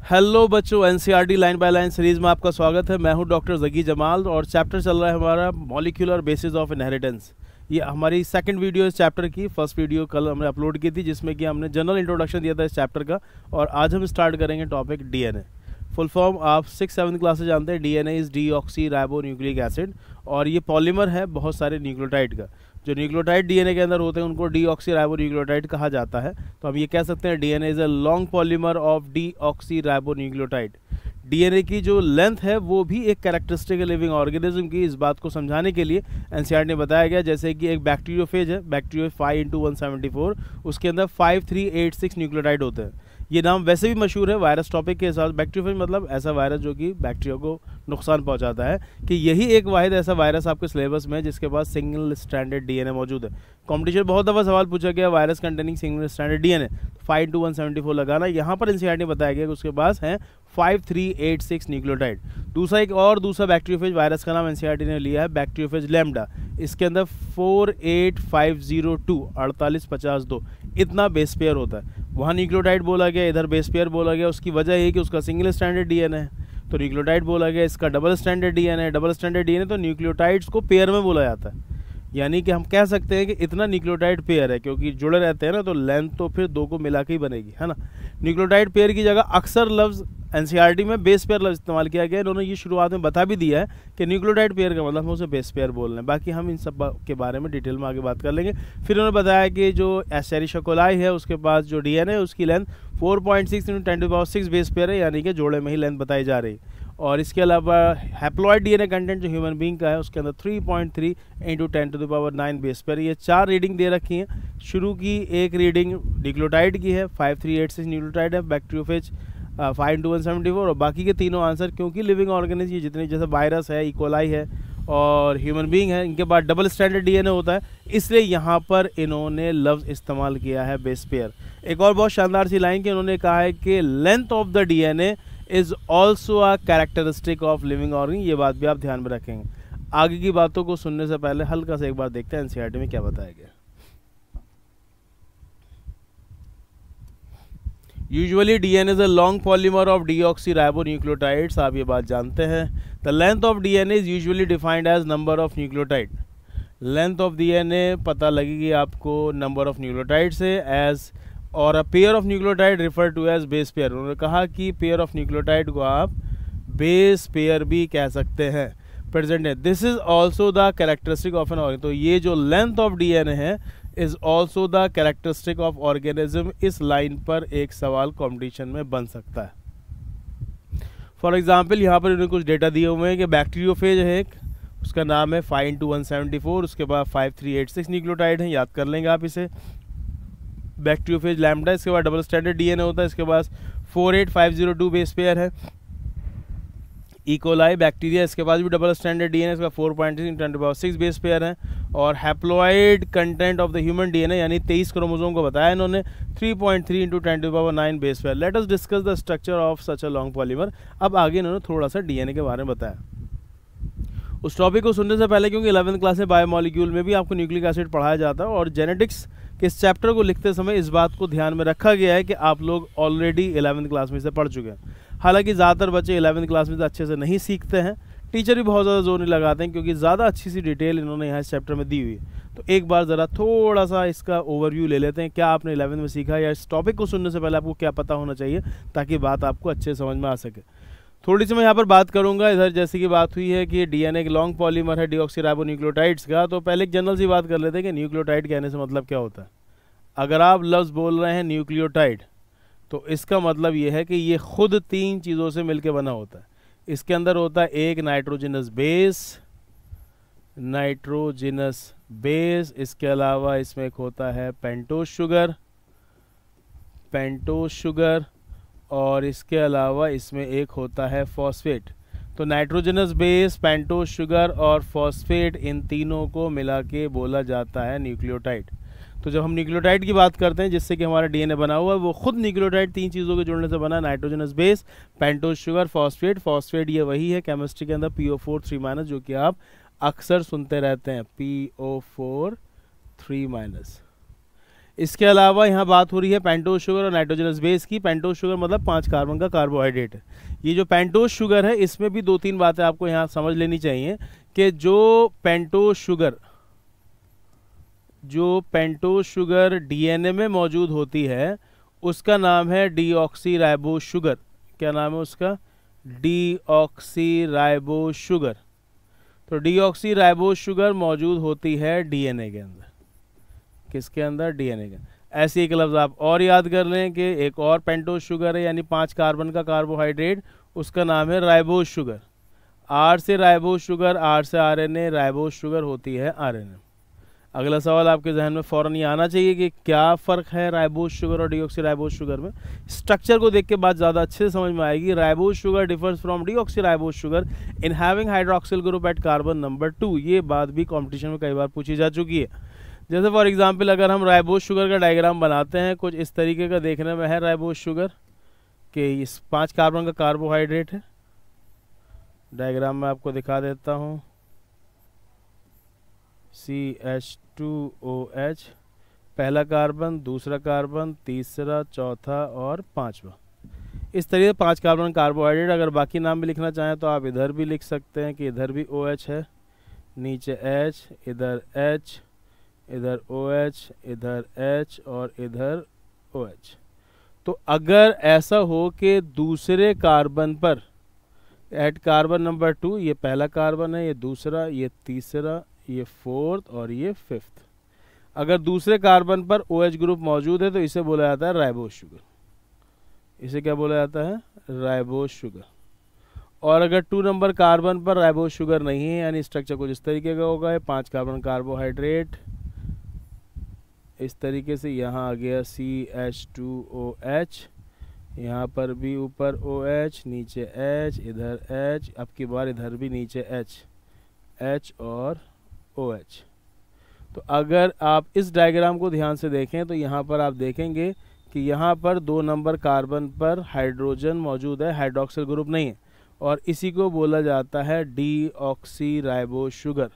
Hello बच्चों, NCERT line by line series में आपका स्वागत है। मैं हूं डॉक्टर जकी जमाल और चैप्टर चल रहा है हमारा मॉलिक्यूलर बेसिस ऑफ इनहेरिटेंस। ये हमारी सेकंड वीडियो इस चैप्टर की। फर्स्ट वीडियो कल हमने अपलोड की थी जिसमें कि हमने जनरल इंट्रोडक्शन दिया था इस चैप्टर का, और आज हम स्टार्ट करेंगे टॉपिक डीएनए। फुल फॉर्म आप 6-7 क्लास से जानते हैं। DNA is deoxy ribo nucleic acid, और ये पॉलीमर है बहुत सारे न्यूक्लियोटाइड का। जो न्यूक्लियोटाइड डीएनए के अंदर होते हैं उनको डीऑक्सी राइबो न्यूक्लियोटाइड कहा जाता है। तो हम ये कह सकते हैं DNA is a long polymer of deoxy ribo nucleotide. DNA की जो लेंथ है वो भी एक कैरेक्टरिस्टिक है लिविंग ऑर्गेनिज्म की। इस बात को समझाने के लिए एनसीईआरटी ने बताया गया, जैसे कि एक बैक्टीरियोफेज है, बैक्टीरियोफेज 5x174, उसके अंदर 5386 न्यूक्लियोटाइड होते हैं। ये नाम वैसे भी मशहूर है वायरस टॉपिक के हिसाब से। बैक्टीरियोफेज मतलब ऐसा वायरस जो कि बैक्टीरिया को नुकसान पहुंचाता है, कि यही एक वाहिद ऐसा वायरस आपके सिलेबस में है जिसके पास सिंगल स्ट्रैंडेड डीएनए मौजूद है। कॉम्पिटिशन बहुत दफ़ा सवाल पूछा गया virus containing single stranded DNA, 5x174 लगाना। यहाँ पर एनसीईआरटी ने बताया गया कि उसके पास है 5386 न्यूक्लियोटाइड। दूसरा बैक्टीरियोफेज वायरस का नाम एनसीईआरटी ने लिया है बैक्टीरियोफेज लैम्डा। इसके अंदर 48502 4852 इतना बेस पेयर होता है। वहाँ न्यूक्लियोटाइड बोला गया, इधर बेस पेयर बोला गया। उसकी वजह ये कि उसका सिंगल स्ट्रैंडेड डीएनए है तो न्यूक्लियोटाइड बोला गया। इसका double stranded DNA, double stranded DNA तो न्यूक्लियोटाइड्स को पेयर में बोला जाता है। यानी कि हम कह सकते हैं कि इतना न्यूक्लियोटाइड पेयर है, क्योंकि जुड़े रहते हैं ना, तो लेंथ तो फिर दो को मिला के ही बनेगी, है ना। न्यूक्लियोटाइड पेयर की जगह अक्सर लफ्ज़ एनसीईआरटी में बेस पेयर लफ्ज़ इस्तेमाल किया गया है। इन्होंने ये शुरुआत में बता भी दिया है कि न्यूक्लियोटाइड पेयर का मतलब हम उसे बेस पेयर बोल रहे हैं। बाकी हम इन सब के बारे में डिटेल में आगे बात कर लेंगे। फिर उन्होंने बताया कि जो एस्टेरिशा कोलाई है उसके पास जो डीएनए है उसकी लेंथ 4.6 × 10⁻⁶ बेस पेयर है, यानी कि जोड़े में ही लेंथ बताई जा रही है। और इसके अलावा हैप्लॉइड डीएनए कंटेंट जो ह्यूमन बीइंग का है उसके अंदर 3.3 × 10⁻⁹ बेस पेयर। ये 4 रीडिंग दे रखी हैं। शुरू की एक रीडिंग न्यूक्लियोटाइड की है, 5386 न्यूक्लियोटाइड है बैक्टीरियोफेज 5x174, और बाकी के तीनों आंसर, क्योंकि लिविंग ऑर्गेनिज्म जितने जैसे वायरस है, इकोलाई है और ह्यूमन बीइंग है, इनके बाद डबल स्टैंडर्ड डीएनए होता है, इसलिए यहाँ पर इन्होंने लफ्ज़ इस्तेमाल किया है बेस पेयर। एक और बहुत शानदार सी लाइन की उन्होंने कहा है कि length of the DNA is also a characteristic of living organism. ये बात भी आप ध्यान में रखेंगे। आगे की बातों को सुनने से पहले हल्का सा एक बार देखते हैं एनसीईआरटी में क्या बताया गया। Usually DNA is a long polymer of deoxyribonucleotides. आप ये बात जानते हैं। The length of DNA is usually defined as number of nucleotide. Length of DNA पता लगेगी आपको नंबर ऑफ न्यूक्लियोटाइड से, एज और a pair of nucleotide refer to as base pair. उन्होंने कहा कि पेयर ऑफ न्यूक्लियोटाइड को आप बेस पेयर भी कह सकते हैं। प्रेजेंट है this is also the characteristic of an organism. तो ये जो लेंथ ऑफ डीएनए है is also the characteristic of organism. इस लाइन पर एक सवाल कॉम्पिटिशन में बन सकता है। फॉर एग्जाम्पल यहाँ पर उन्होंने कुछ डेटा दिए हुए हैं कि बैक्टीरियोफेज है एक, उसका नाम है 5x174, उसके बाद 5386 न्यूक्लियोटाइड है, याद कर लेंगे आप इसे। बैक्टीरियोफेज लैम्डा, इसके बाद डबल स्टैंडर्ड डीएनए होता है, इसके पास 48502 बेस पेयर है। इकोलाई बैक्टीरिया, इसके पास भी डबल स्टैंडर्ड डीएनए, इसका 4.3 × 10⁻⁶ बेस पेयर है। और haploid content of the human DNA यानी 23 क्रोमोसोम को बताया इन्होंने, 3.3 × 10⁻⁹ base pair. Let us discuss the structure of such a long polymer. अब आगे इन्होंने थोड़ा सा डीएनए के बारे में बताया। उस टॉपिक को सुनने से पहले, क्योंकि 11th क्लास में बायोमॉलिक्यूल में भी आपको न्यूक्लिक एसिड पढ़ाया जाता है, और जेनेटिक्स के इस चैप्टर को लिखते समय इस बात को ध्यान में रखा गया है कि आप लोग ऑलरेडी 11th क्लास में से पढ़ चुके हैं। हालांकि ज़्यादातर बच्चे 11th क्लास में से अच्छे से नहीं सीखते हैं, टीचर भी बहुत ज़्यादा जोर नहीं लगाते हैं, क्योंकि ज़्यादा अच्छी सी डिटेल इन्होंने यहाँ इस चैप्टर में दी हुई है। तो एक बार ज़रा थोड़ा सा इसका ओवरव्यू ले लेते हैं, क्या आपने 11th में सीखा, या इस टॉपिक को सुनने से पहले आपको क्या पता होना चाहिए, ताकि बात आपको अच्छे समझ में आ सके। थोड़ी सी मैं यहाँ पर बात करूँगा। इधर जैसे कि बात हुई है कि डीएनए एक लॉन्ग पॉलीमर है डीऑक्सी राइबो न्यूक्लियोटाइड्स का, तो पहले एक जनरल सी बात कर लेते हैं कि न्यूक्लियोटाइड कहने से मतलब क्या होता है। अगर आप लफ्ज़ बोल रहे हैं न्यूक्लियोटाइड, तो इसका मतलब ये है कि ये खुद 3 चीज़ों से मिलकर बना होता है। इसके अंदर होता है एक नाइट्रोजनस बेस, इसके अलावा इसमें एक होता है पेंटोज शुगर, और इसके अलावा इसमें एक होता है फॉस्फेट। तो नाइट्रोजनस बेस, पेंटोज शुगर और फॉस्फेट, इन तीनों को मिला के बोला जाता है न्यूक्लियोटाइड। तो जब हम न्यूक्लियोटाइड की बात करते हैं जिससे कि हमारा डीएनए बना हुआ है, वो खुद न्यूक्लियोटाइड 3 चीज़ों के जुड़ने से बना है, nitrogenous base, pentose sugar, phosphate ये वही है केमिस्ट्री के अंदर PO4 3- जो कि आप अक्सर सुनते रहते हैं, PO4 3-। इसके अलावा यहाँ बात हो रही है पेंटोज शुगर और नाइट्रोजनस बेस की। पेंटोज शुगर मतलब 5 कार्बन का कार्बोहाइड्रेट है। ये जो पेंटोज शुगर है इसमें भी 2-3 बातें आपको यहाँ समझ लेनी चाहिए कि जो पेंटोज शुगर डीएनए में मौजूद होती है उसका नाम है डीऑक्सीराइबोज शुगर। क्या नाम है उसका? Deoxyribose sugar. तो डीऑक्सीराइबोज शुगर मौजूद होती है डीएनए के अंदर। किसके अंदर? डीएनए के। ऐसे एक लफ्ज़ आप और याद कर लें कि एक और पेंटोज शुगर है यानी 5 कार्बन का कार्बोहाइड्रेट, उसका नाम है राइबोज शुगर। आर से राइबोज शुगर, आर से आरएनए, राइबोज शुगर होती है आरएनए। अगला सवाल आपके जहन में फ़ौरन ये आना चाहिए कि क्या फ़र्क है राइबोज शुगर और डीऑक्सीराइबोज शुगर में। स्ट्रक्चर को देख के बात ज़्यादा अच्छे से समझ में आएगी। Ribose sugar differs from deoxyribose sugar in having hydroxyl group at carbon number 2। ये बात भी कॉम्पिटिशन में कई बार पूछी जा चुकी है। जैसे फॉर एग्जांपल अगर हम राइबोज शुगर का डायग्राम बनाते हैं, कुछ इस तरीके का देखने में है राइबोज शुगर कि इस 5 कार्बन का कार्बोहाइड्रेट है। डायग्राम में आपको दिखा देता हूँ। CH2OH, पहला कार्बन, दूसरा कार्बन, तीसरा, चौथा और 5वां। इस तरीके से 5 कार्बन कार्बोहाइड्रेट। अगर बाकी नाम भी लिखना चाहें तो आप इधर भी लिख सकते हैं कि इधर भी OH है, नीचे H, इधर H, इधर OH, इधर H और इधर OH। तो अगर ऐसा हो कि दूसरे कार्बन पर एट कार्बन नंबर 2, ये पहला कार्बन है, ये दूसरा, ये तीसरा, ये 4th और ये 5th, अगर दूसरे कार्बन पर OH ग्रुप मौजूद है तो इसे बोला जाता है राइबोज शुगर। इसे क्या बोला जाता है? Ribose sugar. और अगर 2 नंबर कार्बन पर राइबोज शुगर नहीं है यानी स्ट्रक्चर कुछ इस तरीके का होगा, 5 कार्बन कार्बोहाइड्रेट इस तरीके से, यहाँ आ गया CH2OH, यहाँ पर भी ऊपर OH, नीचे H, इधर H, अब की बार इधर भी नीचे H और OH। तो अगर आप इस डायग्राम को ध्यान से देखें तो यहाँ पर आप देखेंगे कि यहाँ पर 2 नंबर कार्बन पर हाइड्रोजन मौजूद है, हाइड्रोक्सिल ग्रुप नहीं है, और इसी को बोला जाता है डीऑक्सीराइबोज शुगर।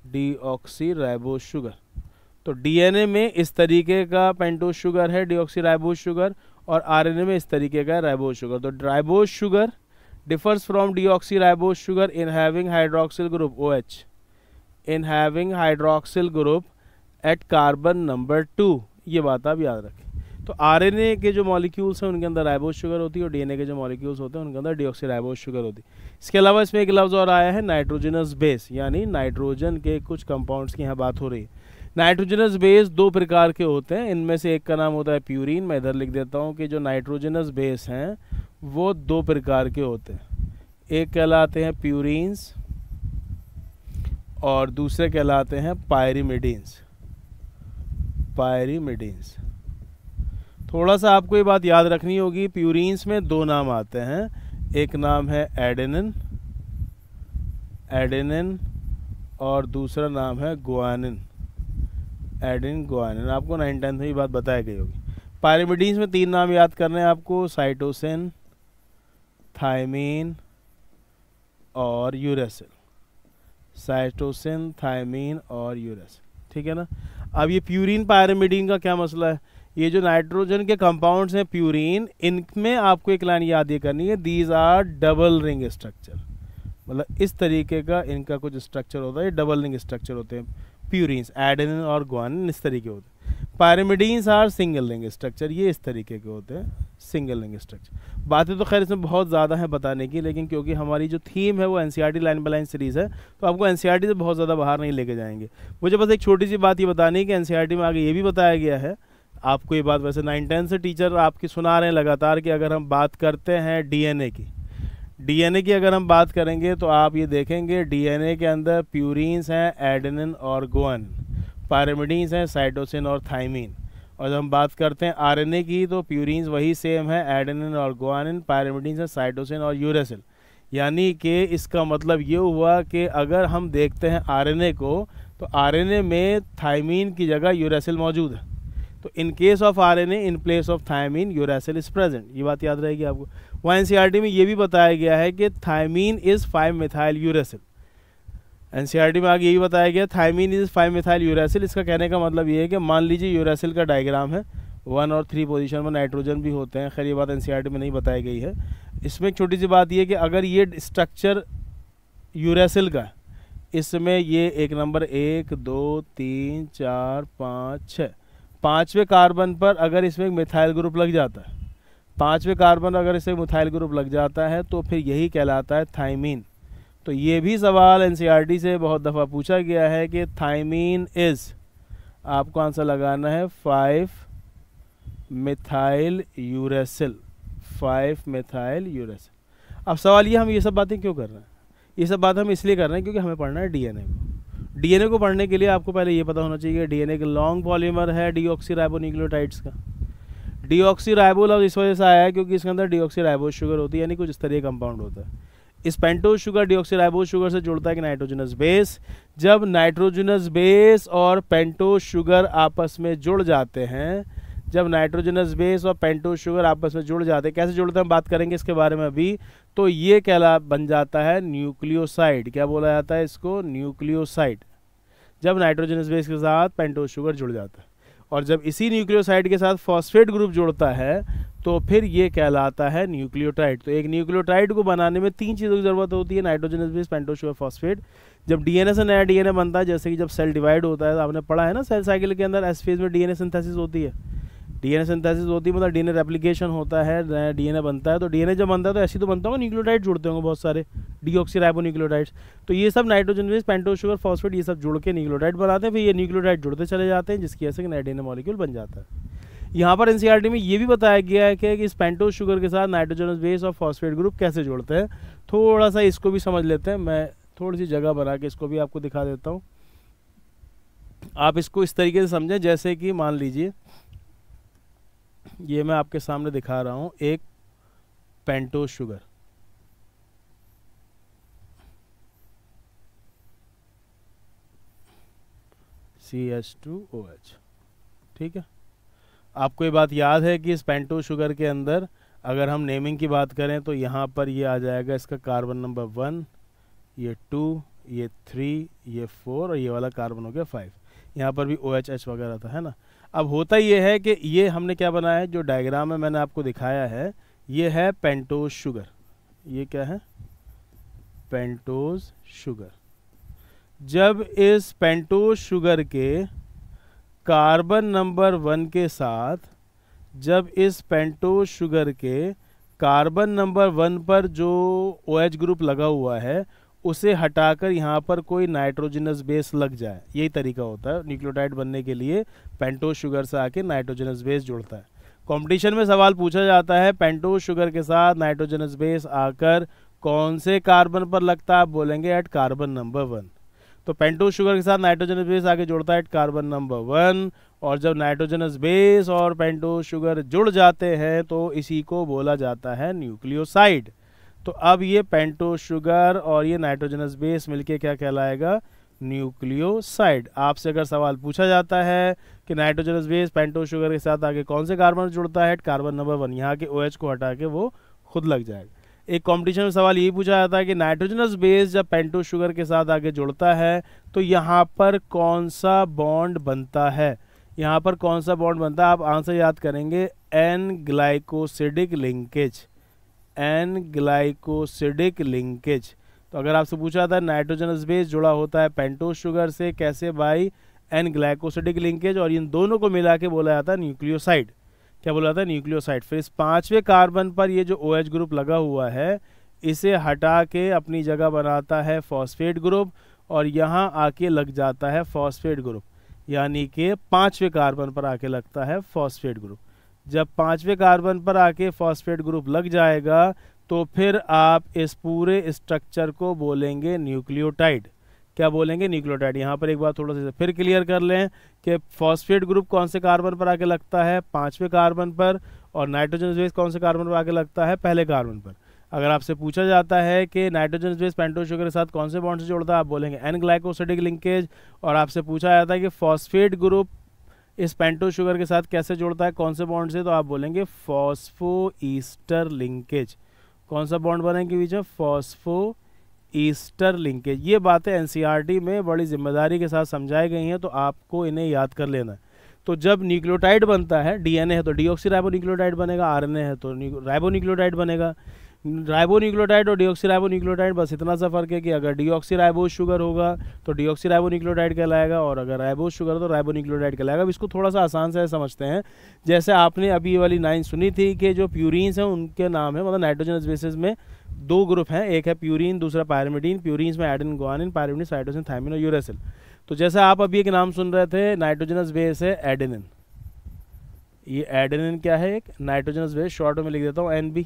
Deoxyribose sugar. तो डीएनए में इस तरीके का पेंटोज शुगर है डीऑक्सीराइबोज शुगर, और आरएनए में इस तरीके का राइबोज शुगर। तो ribose sugar differs from deoxyribose sugar in having hydroxyl group OH, in having hydroxyl group at carbon number 2। ये बात आप याद रखें। तो आरएनए के जो मॉलिक्यूल्स हैं उनके अंदर राइबोज शुगर होती है और डीएनए के जो मॉलिक्यूल्स होते हैं उनके अंदर डीऑक्सीराइबोज शुगर होती है। इसके अलावा इसमें एक लफ्ज़ और आया है नाइट्रोजनस बेस, यानी नाइट्रोजन के कुछ कंपाउंड्स की यहाँ बात हो रही है। नाइट्रोजनस बेस 2 प्रकार के होते हैं। इनमें से एक का नाम होता है प्यूरिन। मैं इधर लिख देता हूँ कि जो नाइट्रोजनस बेस हैं वो 2 प्रकार के होते हैं। एक कहलाते हैं प्यूरिन्स और दूसरे कहलाते हैं पायरिमिडीन्स। पायरिमिडीन्स। थोड़ा सा आपको ये बात याद रखनी होगी, प्यूरिन्स में 2 नाम आते हैं। एक नाम है एडेनिन, एडेनिन, और दूसरा नाम है गुआनिन, एडेनिन गुआनिन। आपको 9th-10th में ये बात बताई गई होगी। पायरिमिडीन्स में 3 नाम याद करने हैं आपको, साइटोसिन, थायमीन और यूरेसिल। साइटोसिन, थायमीन और यूरेसिल, ठीक है ना। अब ये प्यूरिन पायरिमिडीन का क्या मसला है? ये जो नाइट्रोजन के कंपाउंड्स हैं प्यूरिन, इनमें आपको एक लाइन याद ये करनी है, these are double ring structure. मतलब इस तरीके का इनका कुछ स्ट्रक्चर होता है, ये डबल रिंग स्ट्रक्चर होते हैं प्यूरिन्स, एडेनिन और गुआनिन इस तरीके होते हैं। Pyrimidines are single ring structure, ये इस तरीके के होते हैं, सिंगल रिंग स्ट्रक्चर। बातें तो खैर इसमें बहुत ज़्यादा हैं बताने की, लेकिन क्योंकि हमारी जो थीम है वो NCERT line by line series है तो आपको एनसीईआरटी से बहुत ज़्यादा बाहर नहीं लेके जाएंगे। मुझे बस एक छोटी सी बात ये बतानी है कि एनसीईआरटी में आगे ये भी बताया गया है, आपको ये बात वैसे 9-10 से टीचर आपकी सुना रहे हैं लगातार, कि अगर हम बात करते हैं डीएनए की अगर हम बात करेंगे तो आप ये देखेंगे डीएनए के अंदर प्यूरिन्स हैं, एडेनिन और गुआनिन, पायरिमिडीन्स हैं, साइटोसिन और थायमीन। और जब हम बात करते हैं आरएनए की तो प्यूरिन्स वही सेम है, एडेनिन और गुआनिन, पायरिमिडीन्स हैं, साइटोसिन और यूरेसिल। यानी कि इसका मतलब ये हुआ कि अगर हम देखते हैं आरएनए को तो आरएनए में थायमीन की जगह यूरेसिल मौजूद है। तो in case of RNA in place of thymine uracil is present. ये बात याद रहेगी आपको। वहाँ एनसीईआरटी में ये भी बताया गया है कि thymine is 5-methyl uracil. NCERT में आगे यही बताया गया, थायमीन इज 5 मिथाइल यूरेसिल। इसका कहने का मतलब ये है कि मान लीजिए यूरेसिल का डायग्राम है, 1 और 3 पोजीशन में नाइट्रोजन भी होते हैं। खैर ये बात एनसीईआरटी में नहीं बताई गई है। इसमें एक छोटी सी बात ये है कि अगर ये स्ट्रक्चर यूरेसिल का, इसमें ये एक नंबर 1 2 3 4 5 6, 5वें कार्बन पर अगर इसमें एक मिथाइल ग्रुप लग जाता है, 5वें कार्बन अगर इसमें मिथाइल ग्रुप लग जाता है तो फिर यही कहलाता है थायमीन। तो ये भी सवाल एनसीईआरटी से बहुत दफ़ा पूछा गया है कि थायमीन इज़, आपको आंसर लगाना है 5 मिथाइल यूरेसिल, 5 मिथाइल यूरेसिल। अब सवाल ये, हम ये सब बातें क्यों कर रहे हैं? ये सब बात हम इसलिए कर रहे हैं क्योंकि हमें पढ़ना है डीएनए को। डीएनए को पढ़ने के लिए आपको पहले ये पता होना चाहिए कि डीएनए का लॉन्ग पॉलीमर है डीऑक्सीराइबोन्यूक्लियोटाइड्स का। डीऑक्सीराइबो लफ्ज़ इस वजह से आया है क्योंकि इसके अंदर डीऑक्सीराइबोस शुगर होती है, यानी कुछ इस तरह कंपाउंड होता है। इस पेंटोज शुगर डीऑक्सीराइबोस शुगर से जुड़ता है कि नाइट्रोजनस बेस। जब नाइट्रोजनस बेस और पेंटोज शुगर आपस में जुड़ जाते हैं, जब नाइट्रोजनस बेस और पेंटोज शुगर आपस में जुड़ जाते हैं, कैसे जुड़ते हैं हम बात करेंगे इसके बारे में अभी, तो ये कहला बन जाता है न्यूक्लियोसाइड। क्या बोला जाता है इसको? न्यूक्लियोसाइड। जब नाइट्रोजनस बेस के साथ पेंटोज शुगर जुड़ जाता है और जब इसी न्यूक्लियोसाइड के साथ फॉस्फेट ग्रुप जुड़ता है तो फिर ये कहलाता है न्यूक्लियोटाइड। तो एक न्यूक्लियोटाइड को बनाने में 3 चीज़ों की ज़रूरत होती है, nitrogenous base, pentose sugar, phosphate. जब डीएनए से नया डीएनए बनता है, जैसे कि जब सेल डिवाइड होता है, तो आपने पढ़ा है ना सेल साइकिल के अंदर एस फेज में डीएनए सिंथेसिस होती है। डीएनए सिंथेसिस होती है मतलब डीएनए रेप्लिकेशन होता है, नया डीएनए बनता है। तो डीएनए जब बनता है तो ऐसे तो बनता होगा, न्यूक्लियोटाइड जुड़ते होंगे बहुत सारे, डीऑक्सीराइबोन्यूक्लियोटाइड्स। तो ये सब nitrogen base, pentose sugar, phosphate, ये सब जुड़ के न्यूक्लियोटाइड बनाते हैं। फिर ये न्यूक्लियोटाइड जुड़ते चले जाते हैं जिसकी वजह से नया डीएनए मॉलिक्यूल बन जाता है। यहाँ पर एनसीईआरटी में ये भी बताया गया है कि इस पेंटोज शुगर के साथ नाइट्रोजनस बेस और फॉस्फेट ग्रुप कैसे जुड़ते हैं। थोड़ा सा इसको भी समझ लेते हैं। मैं थोड़ी सी जगह बना के इसको भी आपको दिखा देता हूँ। आप इसको इस तरीके से समझें जैसे कि मान लीजिए ये मैं आपके सामने दिखा रहा हूँ एक पेंटोज शुगर, CH2OH, ठीक है। आपको ये बात याद है कि इस पेंटोज शुगर के अंदर अगर हम नेमिंग की बात करें तो यहाँ पर ये आ जाएगा इसका कार्बन नंबर 1, ये 2, ये 3, ये 4 और ये वाला कार्बन हो गया 5। यहाँ पर भी OH वगैरह था, है ना। अब होता ये है कि ये हमने क्या बनाया है, जो डायग्राम में मैंने आपको दिखाया है, ये है पेंटोज शुगर। ये क्या है? Pentose sugar. जब इस पेंटोज शुगर के कार्बन नंबर 1 के साथ, जब इस पेंटोज शुगर के कार्बन नंबर 1 पर जो OH ग्रुप लगा हुआ है उसे हटाकर यहाँ पर कोई नाइट्रोजनस बेस लग जाए, यही तरीका होता है न्यूक्लियोटाइड बनने के लिए। पेंटोज शुगर से आके नाइट्रोजनस बेस जुड़ता है। कंपटीशन में सवाल पूछा जाता है पेंटोज शुगर के साथ नाइट्रोजनस बेस आकर कौन से कार्बन पर लगता है, आप बोलेंगे एट कार्बन नंबर 1। तो पेंटोज शुगर के साथ नाइट्रोजनस बेस आके जुड़ता है एट कार्बन नंबर 1, और जब नाइट्रोजनस बेस और पेंटोज शुगर जुड़ जाते हैं तो इसी को बोला जाता है न्यूक्लियोसाइड। तो अब ये पेंटोज शुगर और ये नाइट्रोजनस बेस मिलके क्या कहलाएगा? न्यूक्लियोसाइड। आपसे अगर सवाल पूछा जाता है कि नाइट्रोजनस बेस पेंटोज शुगर के साथ आगे कौन से कार्बन जुड़ता है, कार्बन नंबर 1, यहाँ के OH को हटा के वो खुद लग जाएगा। एक कंपटीशन में सवाल यही पूछा जाता है कि नाइट्रोजनस बेस जब पेंटोज शुगर के साथ आगे जुड़ता है तो यहाँ पर कौन सा बॉन्ड बनता है, यहाँ पर कौन सा बॉन्ड बनता है? आप आंसर याद करेंगे N glycosidic linkage, N glycosidic linkage. तो अगर आपसे पूछा जाता है नाइट्रोजनस बेस जुड़ा होता है पेंटोज शुगर से कैसे, बाई एन ग्लाइकोसिडिक लिंकेज, और इन दोनों को मिला के बोला जाता है न्यूक्लियोसाइड। क्या बोला जाता है? न्यूक्लियोसाइड। फिर इस 5वें कार्बन पर ये जो OH ग्रुप लगा हुआ है इसे हटा के अपनी जगह बनाता है फॉस्फेट ग्रुप, और यहाँ आके लग जाता है फॉस्फेट ग्रुप, यानी कि 5वें कार्बन पर आके लगता है फॉस्फेट ग्रुप। जब 5वें कार्बन पर आके फॉस्फेट ग्रुप लग जाएगा तो फिर आप इस पूरे स्ट्रक्चर को बोलेंगे न्यूक्लियोटाइड। क्या बोलेंगे? न्यूक्लियोटाइड। यहाँ पर एक बात थोड़ा सा फिर क्लियर कर लें कि फॉस्फेट ग्रुप कौन से कार्बन पर आके लगता है? 5वें कार्बन पर, और नाइट्रोजनस बेस कौन से कार्बन पर आके लगता है? पहले कार्बन पर। अगर आपसे पूछा जाता है कि नाइट्रोजनस बेस पेंटोज शुगर के साथ कौन से बॉन्ड से जोड़ता है, आप बोलेंगे एन ग्लाइकोसिडिक लिंकेज। और आपसे पूछा जाता है कि फॉस्फेट ग्रुप इस पेंटोज शुगर के साथ कैसे जोड़ता है, कौन से बॉन्ड से, तो आप बोलेंगे फॉस्फो ईस्टर लिंकेज। कौन सा बॉन्ड बनेगा बीच में? Phospho Easter linkage. ये बातें एनसीईआरटी में बड़ी जिम्मेदारी के साथ समझाई गई हैं, तो आपको इन्हें याद कर लेना है। तो जब न्यूक्लियोटाइड बनता है, डीएनए है तो डीऑक्सीराइबोन्यूक्लियोटाइड बनेगा, आरएनए है तो राइबोन्यूक्लियोटाइड बनेगा। राइबोन्यूक्लियोटाइड और डीऑक्सीराइबोन्यूक्लियोटाइड बस इतना सा फर्क है कि अगर डीऑक्सीराइबोज शुगर होगा तो डीऑक्सीराइबोन्यूक्लियोटाइड कहलाएगा, और अगर राइबोज शुगर तो राइबोन्यूक्लियोटाइड कहलाएगा। अब इसको थोड़ा सा आसान से समझते हैं। जैसे आपने अभी ये वाली लाइन सुनी थी कि जो प्यूरीन्स हैं उनके नाम है, मतलब नाइट्रोजनस बेसिस में दो ग्रुप हैं, एक है प्यूरीन, दूसरा पायरिमिडीन। प्यूरीन्स में adenine, guanine, pyrimidine, cytosine, thymine और यूरेसिल। तो जैसे आप अभी एक नाम सुन रहे थे, नाइट्रोजनस बेस है एडेनिन। ये एडेनिन क्या है? एक नाइट्रोजनस बेस, शॉर्ट में लिख देता हूँ एनबी।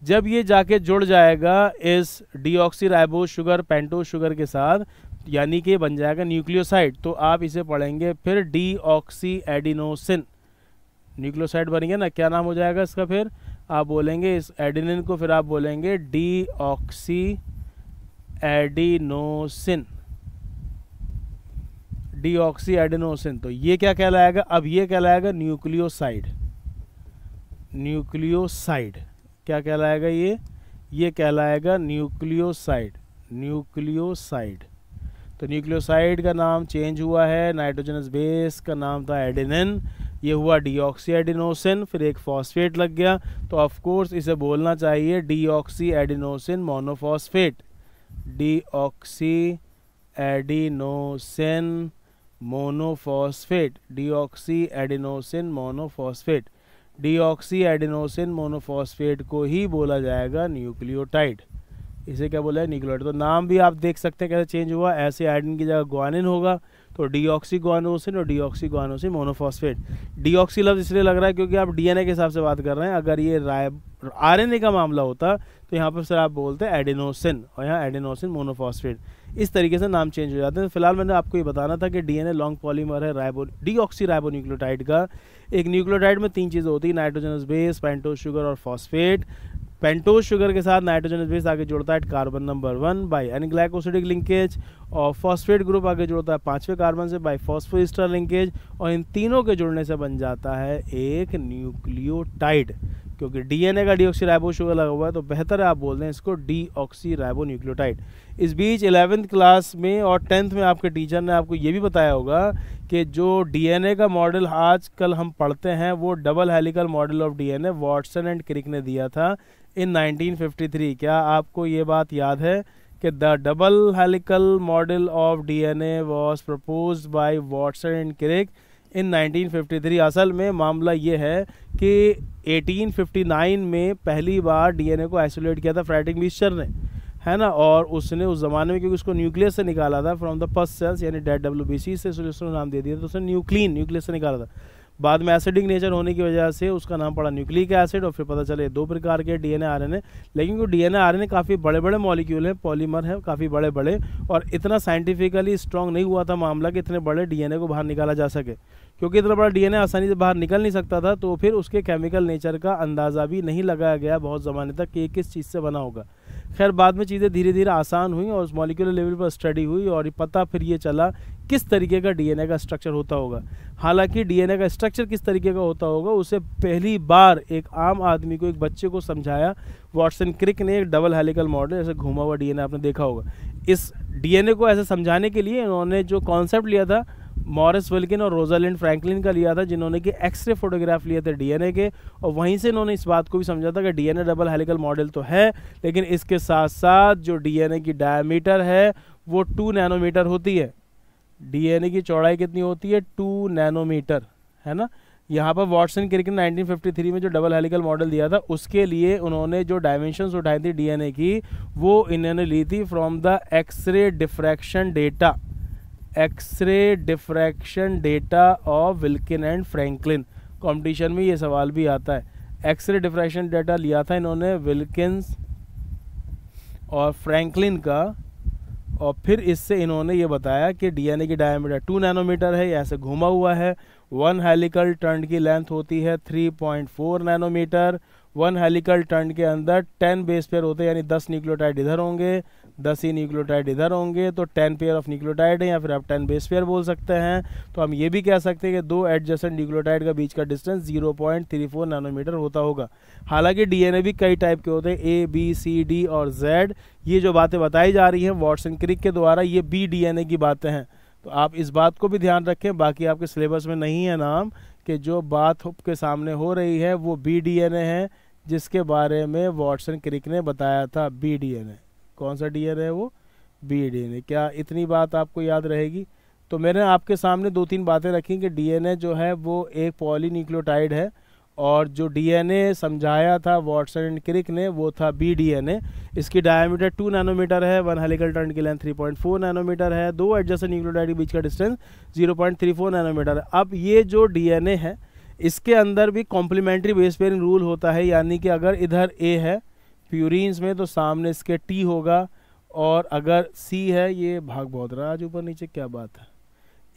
जब ये जाके जुड़ जाएगा इस डीऑक्सीराइबोज शुगर, पेंटोज शुगर के साथ, यानी कि बन जाएगा न्यूक्लियोसाइड, तो आप इसे पढ़ेंगे फिर डीऑक्सी एडिनोसिन। न्यूक्लियोसाइड बनेंगे ना, क्या नाम हो जाएगा इसका? फिर आप बोलेंगे इस एडेनिन को, फिर आप बोलेंगे डीऑक्सी एडिनोसिन, डीऑक्सी एडिनोसिन। तो ये क्या कहलाएगा? अब ये कहलाएगा न्यूक्लियोसाइड। न्यूक्लियोसाइड क्या कहलाएगा? ये कहलाएगा न्यूक्लियोसाइड। न्यूक्लियोसाइड। तो न्यूक्लियोसाइड का नाम चेंज हुआ है, नाइट्रोजनस बेस का नाम था एडेनिन, ये हुआ डीऑक्सी एडिनोसिन, फिर एक फॉस्फेट लग गया, तो ऑफ कोर्स इसे बोलना चाहिए deoxy adenosine monophosphate. Deoxy adenosine monophosphate, deoxy adenosine monophosphate. Deoxy adenosine monophosphate को ही बोला जाएगा न्यूक्लियोटाइड। इसे क्या बोला है? न्यूक्लियोटाइड। तो नाम भी आप देख सकते हैं कैसे चेंज हुआ। ऐसे एडेनिन की जगह गुआनिन होगा तो डीऑक्सी गुआनोसिन और डीऑक्सी गुआनोसिन मोनोफॉस्फेट। डीऑक्सी लफ्ज इसलिए लग रहा है क्योंकि आप डीएनए के हिसाब से बात कर रहे हैं। अगर ये आरएनए का मामला होता तो यहाँ पर सर आप बोलते हैं एडिनोसिन, और यहाँ एडिनोसिन मोनोफॉस्फेट। इस तरीके से नाम चेंज हो जाते हैं। फिलहाल मैंने आपको ये बताना था कि डीएनए लॉन्ग पॉलीमर है डीऑक्सी राइबोन्यूक्लियोटाइड का। एक न्यूक्लियोटाइड में तीन चीज़ें होती है, नाइट्रोजनस बेस, पेंटोज शुगर और फॉस्फेट। पेंटोज शुगर के साथ नाइट्रोजनस बेस आगे जोड़ता है carbon number 1 by N glycosidic linkage, और फॉस्फेट ग्रुप आगे जोड़ता है 5वें कार्बन से बाय फॉस्फोएस्टर लिंकेज, और इन तीनों के जुड़ने से बन जाता है एक न्यूक्लियोटाइड। क्योंकि डीएनए का डीऑक्सीराइबोज शुगर लगा हुआ है तो बेहतर है आप बोल दें इसको डीऑक्सीराइबोन्यूक्लियोटाइड। इस बीच 11th क्लास में और 10th में आपके टीचर ने आपको ये भी बताया होगा कि जो डीएनए का मॉडल आजकल हम पढ़ते हैं वो double helical model of DNA Watson and Crick ने दिया था इन 1953। क्या आपको ये बात याद है कि the double helical model of DNA was proposed by Watson and Crick in 1953? असल में मामला ये है कि 1859 में पहली बार डीएनए को आइसोलेट किया था फ्रेडरिक मिक्सचर ने, है ना, और उसने उस ज़माने में क्योंकि उसको न्यूक्लियस से निकाला था फ्रॉम द पस्ट सेल्स, यानी डेड डब्ल्यूबीसी से उसने नाम दे दिया, तो उसने न्यूक्लियस से निकाला था। बाद में एसिडिक नेचर होने की वजह से उसका नाम पड़ा न्यूक्लिक एसिड, और फिर पता चले दो प्रकार के डीएनए आरएनए। लेकिन वो डीएनए आरएनए काफ़ी बड़े बड़े मॉलिक्यूल हैं, पॉलीमर है काफ़ी बड़े बड़े, और इतना साइंटिफिकली स्ट्रॉन्ग नहीं हुआ था मामला कि इतने बड़े डीएनए को बाहर निकाला जा सके। क्योंकि इतना बड़ा डीएनए आसानी से बाहर निकल नहीं सकता था, तो फिर उसके केमिकल नेचर का अंदाज़ा भी नहीं लगाया गया बहुत ज़माने तक कि किस चीज़ से बना होगा। खैर बाद में चीज़ें धीरे धीरे आसान हुई और उस मॉलिक्यूलर लेवल पर स्टडी हुई और पता फिर ये चला किस तरीके का डीएनए का स्ट्रक्चर होता होगा। हालांकि डीएनए का स्ट्रक्चर किस तरीके का होता होगा उसे पहली बार एक आम आदमी को, एक बच्चे को समझाया वाटसन क्रिक ने। एक डबल हेलिकल मॉडल, ऐसे घुमा हुआ डीएनए आपने देखा होगा। इस डीएनए को ऐसे समझाने के लिए इन्होंने जो कॉन्सेप्ट लिया था मॉरिस विल्किन और रोजालिंड फ्रैंकलिन का लिया था, जिन्होंने कि एक्सरे फोटोग्राफ लिए थे डीएनए के, और वहीं से इन्होंने इस बात को भी समझा था कि डीएनए डबल हेलिकल मॉडल तो है, लेकिन इसके साथ साथ जो डीएनए की डायमीटर है वो 2 नैनोमीटर होती है। डीएनए की चौड़ाई कितनी होती है? 2 नैनोमीटर, है ना। यहाँ पर वाटसन क्रिक ने 1953 में जो डबल हेलिकल मॉडल दिया था उसके लिए उन्होंने जो डायमेंशंस उठाई थी डीएनए की वो इन्होंने ली थी from the X ray diffraction data, X ray diffraction data of Wilkin and Franklin. Competition में ये सवाल भी आता है। एक्सरे डिफ्रैक्शन डेटा लिया था इन्होंने विल्किन्स और फ्रैंकलिन का, और फिर इससे इन्होंने ये बताया कि डीएनए की डायमीटर 2 नैनोमीटर है, ऐसे घुमा हुआ है। 1 हेलिकल टर्न की लेंथ होती है 3.4 नैनोमीटर। 1 हेलिकल टर्न के अंदर 10 बेस पेयर होते हैं, यानी 10 न्यूक्लियोटाइड इधर होंगे, 10 ही न्यूक्लियोटाइड इधर होंगे, तो 10 पेयर ऑफ न्यूक्लियोटाइड है, या फिर आप 10 बेस पेयर बोल सकते हैं। तो हम ये भी कह सकते हैं कि दो एडजेसेंट न्यूक्लियोटाइड का बीच का डिस्टेंस 0.34 नैनोमीटर होता होगा। हालांकि डीएनए भी कई टाइप के होते हैं, ए बी सी डी और जेड। ये जो बातें बताई जा रही हैं वॉटसन क्रिक के द्वारा, ये बी डीएनए की बातें हैं, तो आप इस बात को भी ध्यान रखें। बाकी आपके सिलेबस में नहीं है नाम कि जो बात के सामने हो रही है वो बी डीएनए है, जिसके बारे में वॉटसन क्रिक ने बताया था। बी डीएनए, कौन सा डीएनए है वो? B DNA. क्या इतनी बात आपको याद रहेगी? तो मैंने आपके सामने 2-3 बातें रखी कि डीएनए जो है वो एक पॉलीन्यूक्लियोटाइड है, और जो डीएनए समझाया था वॉटसन एंड क्रिक ने वो था बी डीएनए। इसकी डायमीटर 2 नैनोमीटर है, 1 हेलिकल टर्न की लेंथ 3.4 नैनोमीटर है, दो एडजेसेंट न्यूक्लियोटाइड के बीच का डिस्टेंस 0.34 नैनोमीटर है। अब ये जो डीएनए है इसके अंदर भी कॉम्प्लीमेंट्री बेस पेयरिंग रूल होता है, यानी कि अगर इधर ए है प्यूरीन्स में तो सामने इसके टी होगा, और अगर सी है, ये भाग बहुत रहा आज ऊपर नीचे, क्या बात है,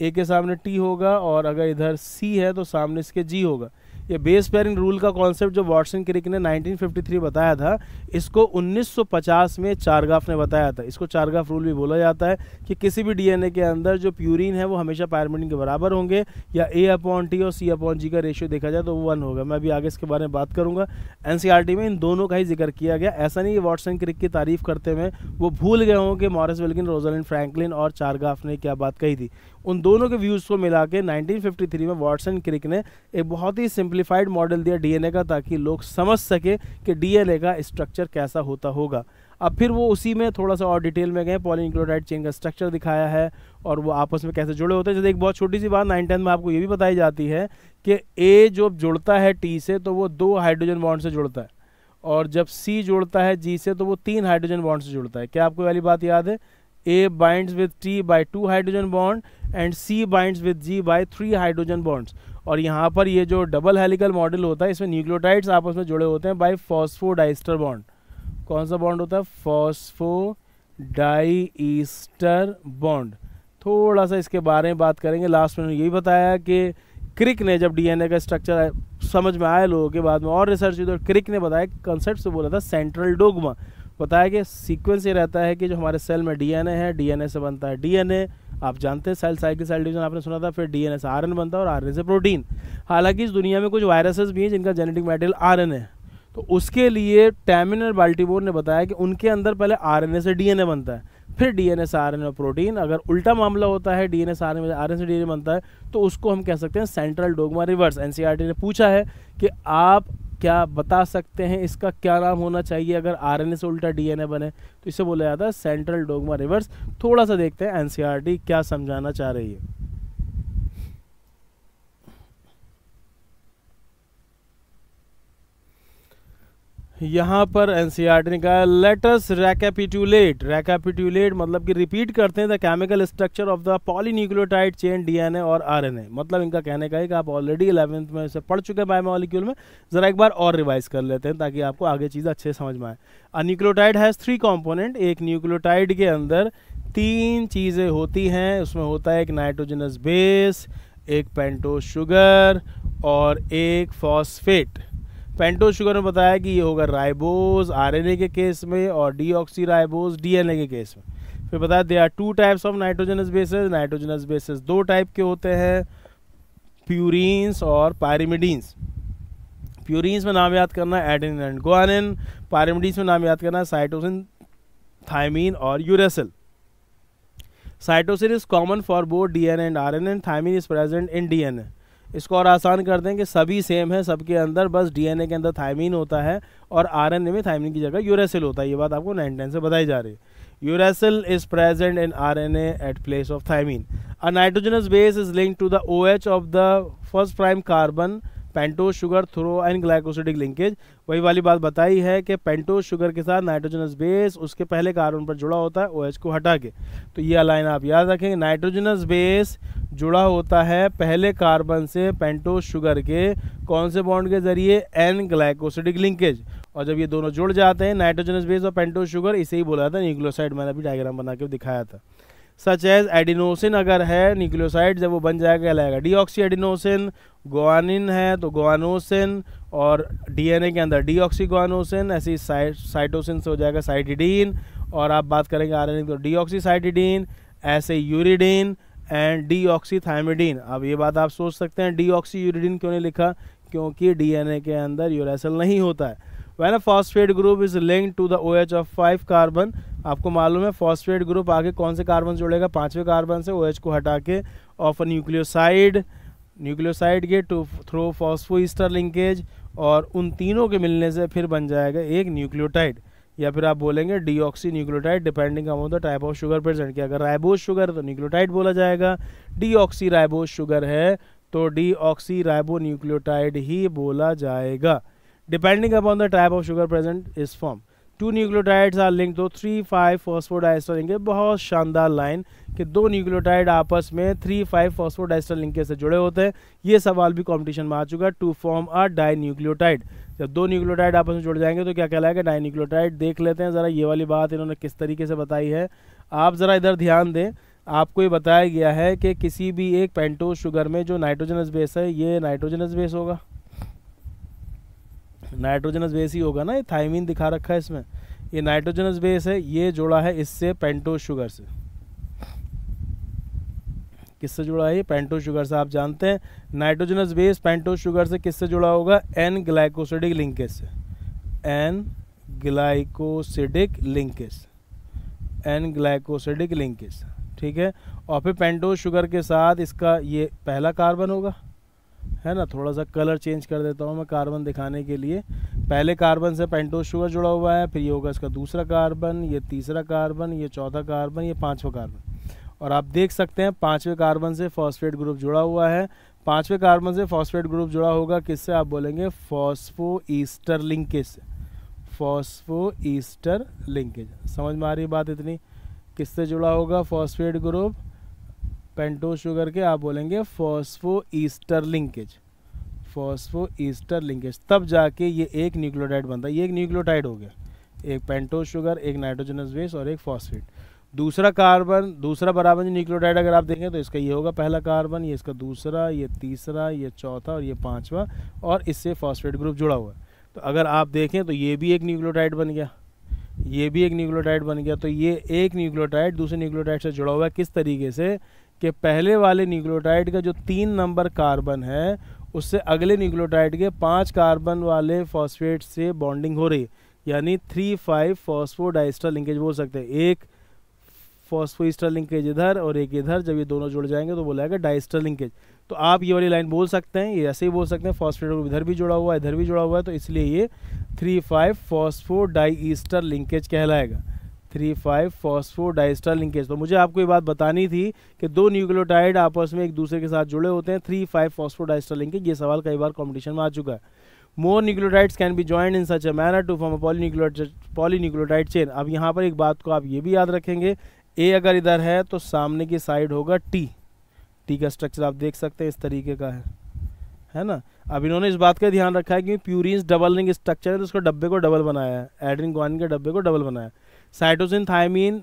ए के सामने टी होगा, और अगर इधर सी है तो सामने इसके जी होगा। ये बेस पेयरिंग रूल का कॉन्सेप्ट जो वॉटसन क्रिक ने 1953 बताया था, इसको 1950 में चारगाफ ने बताया था। इसको चारगाफ रूल भी बोला जाता है कि किसी भी डीएनए के अंदर जो प्यूरीन है वो हमेशा पायरिमिडीन के बराबर होंगे, या A/T और C/G का रेशियो देखा जाए तो वो 1 होगा। मैं अभी आगे इसके बारे में बात करूंगा। एनसीईआरटी में इन दोनों का ही जिक्र किया गया। ऐसा नहीं कि वॉटसन क्रिक की तारीफ करते हुए वो भूल गए हों कि मॉरिस विल्किन, रोजालिंड फ्रैंकलिन और चारगाफ ने क्या बात कही थी। उन दोनों के व्यूज़ को मिला के 1953 में वॉटसन क्रिक ने एक बहुत ही सिंप्लीफाइड मॉडल दिया डीएनए का, ताकि लोग समझ सके कि डीएनए का स्ट्रक्चर कैसा होता होगा। अब फिर वो उसी में थोड़ा सा और डिटेल में गए, पॉलीन्यूक्लियोटाइड चेन का स्ट्रक्चर दिखाया है और वो आपस में कैसे जुड़े होते हैं। जैसे एक बहुत छोटी सी बात 9-10 में आपको ये भी बताई जाती है कि ए जो जुड़ता है टी से तो वो 2 हाइड्रोजन बॉन्ड से जुड़ता है, और जब सी जुड़ता है जी से तो वो 3 हाइड्रोजन बॉन्ड से जुड़ता है। क्या आपको वाली बात याद है? A binds with T by 2 hydrogen bond and C binds with G by 3 hydrogen bonds। और यहाँ पर ये जो डबल हेलिकल मॉडल होता है इसमें न्यूक्लियोटाइड्स आपस में जुड़े होते हैं बाय फॉस्फोडाइस्टर बॉन्ड। कौन सा बॉन्ड होता है? Phosphodiester bond. थोड़ा सा इसके बारे में बात करेंगे। लास्ट में यही बताया कि क्रिक ने जब डीएनए का स्ट्रक्चर समझ में आया लोगों के, बाद में और रिसर्च हुई तो क्रिक ने बताया कंसेप्ट से बोला था सेंट्रल डोगमा। बताया कि सीक्वेंस ये रहता है कि जो हमारे सेल में डीएनए है, डीएनए से बनता है डीएनए, आप जानते हैं सेल साइकिल, सेल डिवीजन आपने सुना था, फिर डीएनए से आरएनए बनता है और आरएनए से प्रोटीन। हालांकि इस दुनिया में कुछ वायरसेस भी हैं जिनका जेनेटिक मटेरियल आरएनए है, तो उसके लिए टैमिन और बाल्टीमोर ने बताया कि उनके अंदर पहले आरएनए से डीएनए बनता है, फिर डीएनए से आरएनए और प्रोटीन। अगर उल्टा मामला होता है डीएनए से आरएनए, आरएनए से डीएनए बनता है, तो उसको हम कह सकते हैं सेंट्रल डोगमा रिवर्स। एनसीईआरटी ने पूछा है कि आप क्या बता सकते हैं इसका क्या नाम होना चाहिए अगर आरएनए से उल्टा डीएनए बने, तो इसे बोला जाता है सेंट्रल डोगमा रिवर्स। थोड़ा सा देखते हैं एनसीईआरटी क्या समझाना चाह रही है। यहाँ पर एनसीईआरटी ने कहा लेट अस रैकेपिटुलेट। रैकेपिटुलेट मतलब कि रिपीट करते हैं the chemical structure of the polynucleotide chain DNA और आरएनए। मतलब इनका कहने का है कि आप ऑलरेडी 11th में से पढ़ चुके हैं बायोमॉलिक्यूल में, जरा एक बार और रिवाइज कर लेते हैं ताकि आपको आगे चीज़ अच्छे समझ में आए। अ न्यूक्लियोटाइड हैज़ 3 कंपोनेंट। एक न्यूक्लियोटाइड के अंदर 3 चीज़ें होती हैं। उसमें होता है एक नाइट्रोजनस बेस, एक पेंटोज शुगर और एक फॉस्फेट। पेंटोज शुगर में बताया कि ये होगा राइबोज आरएनए के केस में और डीऑक्सीराइबोज डीएनए के केस में। फिर बताया there are 2 types of nitrogenous bases. Nitrogenous bases 2 type के होते हैं, प्यूरीन्स और पायरिमिडीन्स। प्यूरीन्स में नाम याद करना है एडेनिन एंड गुआनिन, पायरिमिडीन्स में नाम याद करना है साइटोसिन, थायमीन और uracil. Cytosine is common for both DNA and RNA and thymine is present in DNA. इसको और आसान कर दें कि सभी सेम है सबके अंदर, बस डीएनए के अंदर थायमीन होता है और आरएनए में थायमीन की जगह यूरेसिल होता है। ये बात आपको 9-10 से बताई जा रही है। Uracil is present in RNA at place of thymine. A nitrogenous base is linked to the OH of the first prime carbon pentose sugar through N glycosidic linkage. वही वाली बात बताई है कि पेंटोज शुगर के साथ नाइट्रोजनस बेस उसके पहले कार्बन पर जुड़ा होता है OH को हटा के। तो ये लाइन आप याद रखेंगे, नाइट्रोजनस बेस जुड़ा होता है पहले कार्बन से पेंटोज शुगर के कौन से बॉन्ड के जरिए? N glycosidic linkage. और जब ये दोनों जुड़ जाते हैं नाइट्रोजनस बेस और पेंटोज शुगर, इसे ही बोला था न्यूक्लियोसाइड। मैंने अभी डायग्राम बना के दिखाया था। सच एज एडिनोसिन अगर है न्यूक्लियोसाइड, जब वो बन जाएगा कहलाएगा डीऑक्सी एडिनोसिन। गुआनिन है तो गुआनोसिन, और डीएनए के अंदर डीऑक्सी गुआनोसिन। ऐसे ही साइटोसिन से हो जाएगा साइटिडीन, और आप बात करेंगे आर्सेनिक तो डीऑक्सीसाइटिडीन, ऐसे यूरिडीन एंड डीऑक्सीथाइमिडीन। अब ये बात आप सोच सकते हैं डीऑक्सी यूरिडीन क्यों नहीं लिखा, क्योंकि डीएनए के अंदर यूरेसिल नहीं होता है। When a phosphate group is linked to the OH of 5 carbon, आपको मालूम है फॉस्फेट ग्रुप आगे कौन से कार्बन जोड़ेगा, 5वें कार्बन से OH को हटा के, ऑफ न्यूक्लियोसाइड के टू थ्रो फॉस्फोईस्टर लिंकेज, और उन तीनों के मिलने से फिर बन जाएगा एक न्यूक्लियोटाइड, या फिर आप बोलेंगे deoxy nucleotide depending upon the type of sugar present. कि अगर राइबोज शुगर है तो न्यूक्लियोटाइड बोला जाएगा, डीऑक्सी राइबोज शुगर है तो डीऑक्सी राइबो न्यूक्लियोटाइड ही बोला जाएगा। Depending upon the type of sugar present is formed. 2 nucleotides are linked to 3,5 phosphodiester linkage। बहुत शानदार लाइन कि 2 न्यूक्लियोटाइड आपस में 3,5 फॉस्फोडाइस्टर लिंकेज से जुड़े होते हैं। ये सवाल भी कंपटीशन में आ चुका है। To form a dinucleotide, जब 2 न्यूक्लियोटाइड आपस में जुड़ जाएंगे तो क्या कहलाएगा, डाई न्यूक्लियोटाइड। देख लेते हैं ज़रा ये वाली बात इन्होंने किस तरीके से बताई है। आप ज़रा इधर ध्यान दें, आपको ये बताया गया है कि किसी भी एक पेंटोज शुगर में जो नाइट्रोजनस बेस है, ये नाइट्रोजनस बेस होगा, नाइट्रोजनस बेस ही होगा ना, ये थाइमीन दिखा रखा है इसमें, ये नाइट्रोजनस बेस है, ये जुड़ा है इससे पेंटोज शुगर से। किससे जुड़ा है ये, पेंटोज शुगर से। आप जानते हैं नाइट्रोजनस बेस पेंटोज शुगर से किससे जुड़ा होगा, एन ग्लाइकोसिडिक लिंकेज से, N glycosidic linkage, N glycosidic linkage, ठीक है। और फिर पेंटोज शुगर के साथ इसका ये पहला कार्बन होगा, है ना। थोड़ा सा कलर चेंज कर देता हूँ मैं कार्बन दिखाने के लिए। पहले कार्बन से पेंटोज शुगर जुड़ा हुआ है, फिर ये होगा इसका दूसरा कार्बन, ये तीसरा कार्बन, ये चौथा कार्बन, ये 5वां कार्बन। और आप देख सकते हैं 5वें कार्बन से फॉस्फेट ग्रुप जुड़ा हुआ है। 5वें कार्बन से फॉस्फेट ग्रुप जुड़ा होगा किससे, आप बोलेंगे फॉस्फोईस्टर लिंकेज से, फॉस्फोईस्टर लिंकेज। समझ में आ रही बात इतनी, किससे जुड़ा होगा फॉस्फेट ग्रुप पेंटोज शुगर के, आप बोलेंगे फॉस्फोईस्टर लिंकेज, फॉस्फोईस्टर लिंकेज। तब जाके ये एक न्यूक्लियोटाइड बनता है। ये एक न्यूक्लियोटाइड हो गया, एक पेंटोज शुगर, एक नाइट्रोजनस बेस और एक फॉस्फेट। दूसरा कार्बन, दूसरा बराबर न्यूक्लियोटाइड अगर आप देखें तो इसका ये होगा पहला कार्बन, ये इसका दूसरा, ये तीसरा, ये चौथा और ये 5वां, और इससे फॉस्फेट ग्रुप जुड़ा हुआ है। तो अगर आप देखें तो ये भी एक न्यूक्लियोटाइड बन गया, ये भी एक न्यूक्लियोटाइड बन गया। तो ये एक न्यूक्लियोटाइड दूसरे न्यूक्लियोटाइड से जुड़ा हुआ है। किस तरीके से कि पहले वाले न्यूक्लियोटाइड का जो 3 नंबर कार्बन है उससे अगले न्यूक्लियोटाइड के 5 कार्बन वाले फॉस्फेट से बॉन्डिंग हो रही है, यानी 3,5 फॉस्फोडाइस्टर लिंकेज बोल सकते हैं। एक फॉस्फोईस्टर लिंकेज इधर और एक इधर, जब ये दोनों जुड़ जाएंगे तो बोला जाएगा डाइस्टर लिंकेज। तो आप ये वाली लाइन बोल सकते हैं, ये ऐसे ही बोल सकते हैं, फॉस्फेट ग्रुप इधर भी जुड़ा हुआ है, इधर भी जुड़ा हुआ है, तो इसलिए ये 3,5 फॉस्फोडाइस्टर लिंकेज कहलाएगा, 3,5 फॉस्फोडाइस्टर लिंकेज। तो मुझे आपको ये बात बतानी थी कि 2 न्यूक्लियोटाइड आपस में एक दूसरे के साथ जुड़े होते हैं, 3,5 फॉस्फोडाइस्टर लिंकेज। ये सवाल कई बार कॉम्पिटिशन में आ चुका है। More nucleotides can be joined in such a manner to form a polynucleotide chain. अब यहाँ पर एक बात को आप ये भी याद रखेंगे, ए अगर इधर है तो सामने की साइड होगा टी, टी का स्ट्रक्चर आप देख सकते हैं इस तरीके का है ना। अब इन्होंने इस बात का ध्यान रखा है कि प्यूरिन्स डबल रिंग स्ट्रक्चर है तो उसको डब्बे को डबल बनाया है, एडेनिन गुआनिन के डब्बे को डबल बनाया। Cytosine thymine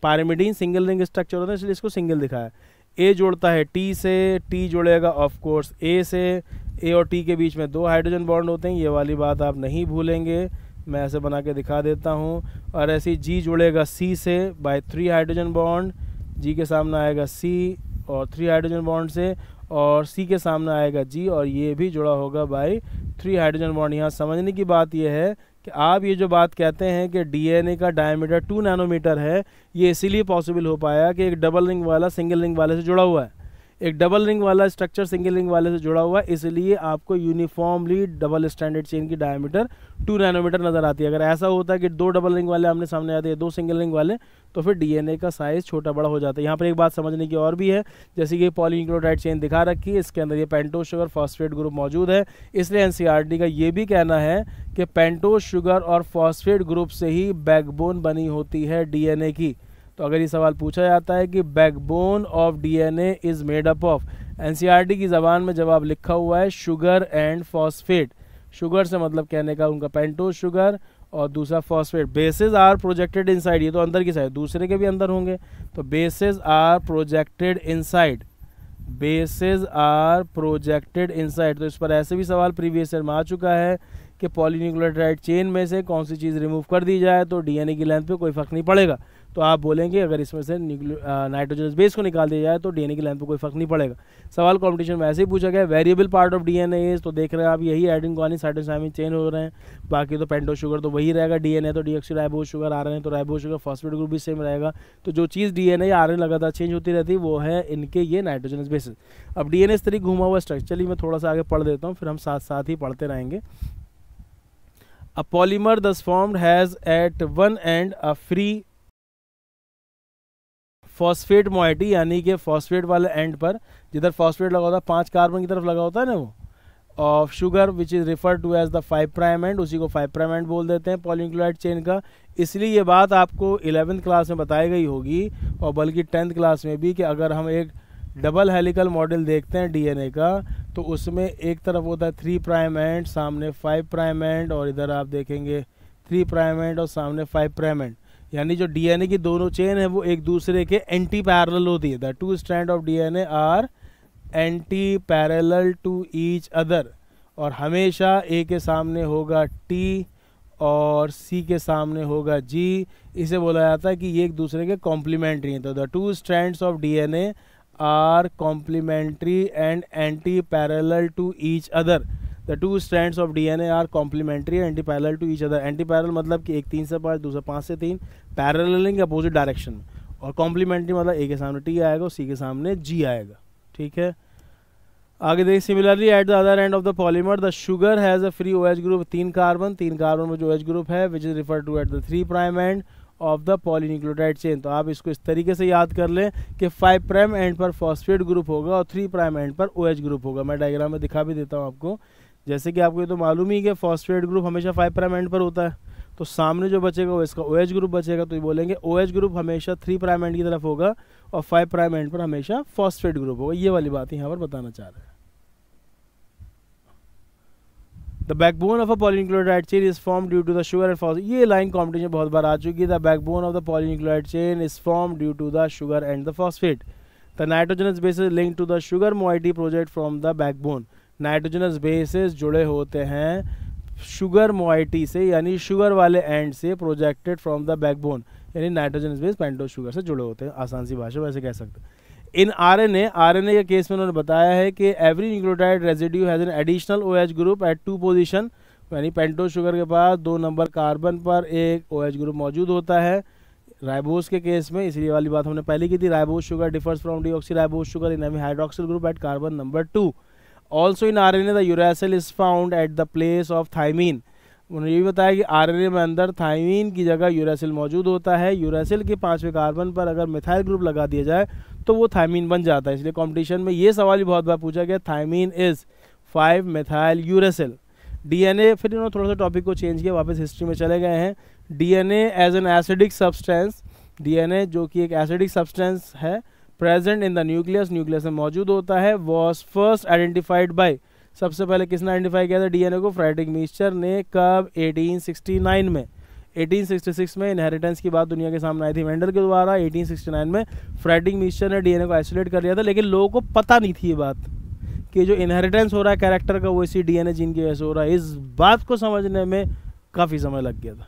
pyrimidine single ring structure होता है, इसलिए इसको सिंगल दिखाया। ए जोड़ता है टी से, टी जोड़ेगा ऑफ कोर्स ए से, ए और टी के बीच में 2 हाइड्रोजन बॉन्ड होते हैं, ये वाली बात आप नहीं भूलेंगे, मैं ऐसे बना के दिखा देता हूँ। और ऐसे ही जी जुड़ेगा सी से बाय 3 हाइड्रोजन बॉन्ड, जी के सामने आएगा सी और 3 हाइड्रोजन बॉन्ड से, और सी के सामने आएगा जी और ये भी जुड़ा होगा बाय 3 हाइड्रोजन बॉन्ड। यहाँ समझने की बात यह है कि आप ये जो बात कहते हैं कि डीएनए का डायमीटर 2 नैनोमीटर है, ये इसीलिए पॉसिबल हो पाया कि एक डबल रिंग वाला सिंगल रिंग वाले से जुड़ा हुआ है। एक डबल रिंग वाला स्ट्रक्चर सिंगल रिंग वाले से जुड़ा हुआ है, इसलिए आपको यूनिफॉर्मली डबल स्टैंडर्ड चेन की डायमीटर 2 नैनोमीटर नजर आती है। अगर ऐसा होता है कि 2 डबल रिंग वाले आमने सामने आते हैं, 2 सिंगल रिंग वाले, तो फिर डीएनए का साइज छोटा बड़ा हो जाता है। यहाँ पर एक बात समझने की और भी है, जैसे कि पॉलीन्यूक्लियोटाइड चेन दिखा रखी है, इसके अंदर ये पेंटोज शुगर फॉस्फेट ग्रुप मौजूद है, इसलिए एनसीईआरटी का ये भी कहना है कि पेंटोज शुगर और फॉस्फेट ग्रुप से ही बैकबोन बनी होती है डीएनए की। तो अगर ये सवाल पूछा जाता है कि backbone of DNA is made up of, NCERT की ज़बान में जवाब लिखा हुआ है शुगर एंड फॉस्फेट। शुगर से मतलब कहने का उनका पेंटोज शुगर और दूसरा phosphate. Bases are projected inside, ये तो अंदर की साइड, दूसरे के भी अंदर होंगे, तो bases are projected inside, bases are projected inside. तो इस पर ऐसे भी सवाल प्रीवियस ईयर में आ चुका है कि पॉलीन्यूक्लियोटाइड चेन में से कौन सी चीज़ रिमूव कर दी जाए तो डीएनए की लेंथ पे कोई फर्क नहीं पड़ेगा। तो आप बोलेंगे अगर इसमें से नाइट्रोजनस बेस को निकाल दिया जाए तो डीएनए की लेंथ पे कोई फर्क नहीं पड़ेगा। सवाल कॉम्पिटिशन में ऐसे ही पूछा गया। Variable part of DNA is, तो देख रहे हैं आप यही एडेनिन गुआनिन साइटोसाइमिन चेंज हो रहे हैं, बाकी तो पेंटो शुगर तो वही रहेगा। डीएनए तो डीऑक्सीराइबोस शुगर, आरएनए तो राइबोस शुगर, फॉस्फेट ग्रुप भी सेम रहेगा। तो जो चीज़ डीएनए या आरएनए लगातार चेंज होती रहती है वो है इनके ये नाइट्रोजनस बेसिस। अब डीएनए इस तरीके घुमा हुआ स्ट्रक्चर, चलिए मैं थोड़ा सा आगे पढ़ देता हूँ, फिर हम साथ साथ ही पढ़ते रहेंगे। A polymer thus formed has at one end a free phosphate moiety, यानी कि फॉस्फेट वाले एंड पर जिधर फॉस्फेट लगा होता है 5 कार्बन की तरफ लगा होता है ना वो, of sugar which is refer to as the 5 prime end, उसी को 5 प्राइम एंड बोल देते हैं पॉलीन्यूक्लियोटाइड चेन का। इसलिए ये बात आपको 11th क्लास में बताई गई होगी और बल्कि 10th क्लास में भी कि अगर हम एक डबल हेलिकल मॉडल देखते हैं डीएनए का तो उसमें एक तरफ होता है 3 प्राइम एंड, सामने 5 प्राइम एंड, और इधर आप देखेंगे 3 प्राइम एंड और सामने 5 प्राइम एंड। यानी जो डीएनए की दोनों चेन है वो एक दूसरे के एंटी पैरेलल होती है। The 2 strand of DNA are anti parallel to each other, और हमेशा ए के सामने होगा टी और सी के सामने होगा जी। इसे बोला जाता है कि ये एक दूसरे के कॉम्प्लीमेंट्री हैं। तो the 2 strands of DNA are complementary and anti-parallel to each other. The 2 strands of DNA are complementary and anti-parallel to each other. Anti-parallel मतलब कि एक 3 से 5, दूसरा 5 से 3, पैरेललिंग अपोजिट डायरेक्शन में, और कॉम्प्लीमेंट्री मतलब ए के सामने टी आएगा और सी के सामने जी आएगा। ठीक है, आगे देखिए। Similarly at the other end of the polymer the sugar has a free OH group, 3 carbon में जो OH ग्रुप है which is refer to at the 3 prime end of the polynucleotide chain. तो आप इसको इस तरीके से याद कर लें कि 5 प्राइम एंड पर फॉस्फेट ग्रुप होगा और 3 प्राइम एंड पर OH ग्रुप होगा। मैं डायग्राम में दिखा भी देता हूँ आपको। जैसे कि आपको ये तो मालूम ही कि फॉस्फेट ग्रुप हमेशा 5 प्राइम एंड पर होता है, तो सामने जो बचेगा वो इसका OH ग्रुप बचेगा। तो ये बोलेंगे OH ग्रुप हमेशा 3 प्राइम एंड की तरफ होगा और 5 प्राइम एंड पर हमेशा फॉस्फेट ग्रुप होगा। ये वाली बात यहाँ पर बताना चाह रहे हैं। The backbone of a polynucleotide chain is formed due to the sugar and phosphate. ये लाइन कॉम्पिटिशन बहुत बार आ चुकी है। The backbone of the polynucleotide chain is formed due to the sugar and the phosphate. The nitrogenous bases linked to the sugar moiety project from the backbone. Nitrogenous bases जुड़े होते हैं sugar moiety से, यानी sugar वाले and से, projected from the backbone, यानी nitrogenous base pentose sugar से जुड़े होते हैं। आसान सी भाषा में ऐसे कह सकते हैं। इन आरएनए के केस में उन्होंने बताया है कि every nucleotide residue has an additional OH group at 2 position, यानी पेंटोस शुगर के पास 2 नंबर कार्बन पर एक OH ग्रुप मौजूद होता है। राइबोस के केस में, इसलिए वाली बात हमने पहले की थी, ribose sugar differs from deoxyribose sugar in having hydroxyl group at carbon number 2। Also in RNA the uracil is found at the place of thymine. उन्होंने ये भी बताया कि आरएनए में अंदर थाइमीन की जगह यूरेसिल मौजूद होता है। यूरेसिल के 5वें कार्बन पर अगर मिथाइल ग्रुप लगा दिया जाए तो वो थाइमीन बन जाता है। इसलिए कंपटीशन में ये सवाल भी बहुत बार पूछा गया, thymine is 5 methyl uracil. DNA, फिर इन्होंने थोड़ा सा टॉपिक को चेंज किया, वापस हिस्ट्री में चले गए हैं। DNA as an acidic substance, DNA जो कि एक एसिडिक सब्सटेंस है, present in the nucleus, nucleus में मौजूद होता है। वॉज फर्स्ट आइडेंटिफाइड बाय, सबसे पहले किसने आइडेंटिफाई किया था डीएनए को? फ्रेडरिक मीस्चर ने। कब? 1869 में। 1866 में इनहेरिटेंस की बात दुनिया के सामने आई थी वेंडल के द्वारा। 1869 में फ्रेडरिक मीस्चर ने डीएनए को आइसोलेट कर लिया था, लेकिन लोगों को पता नहीं थी ये बात कि जो इनहेरिटेंस हो रहा है कैरेक्टर का वो इसी डीएनए जीन की वजह से हो रहा है। इस बात को समझने में काफ़ी समय लग गया था।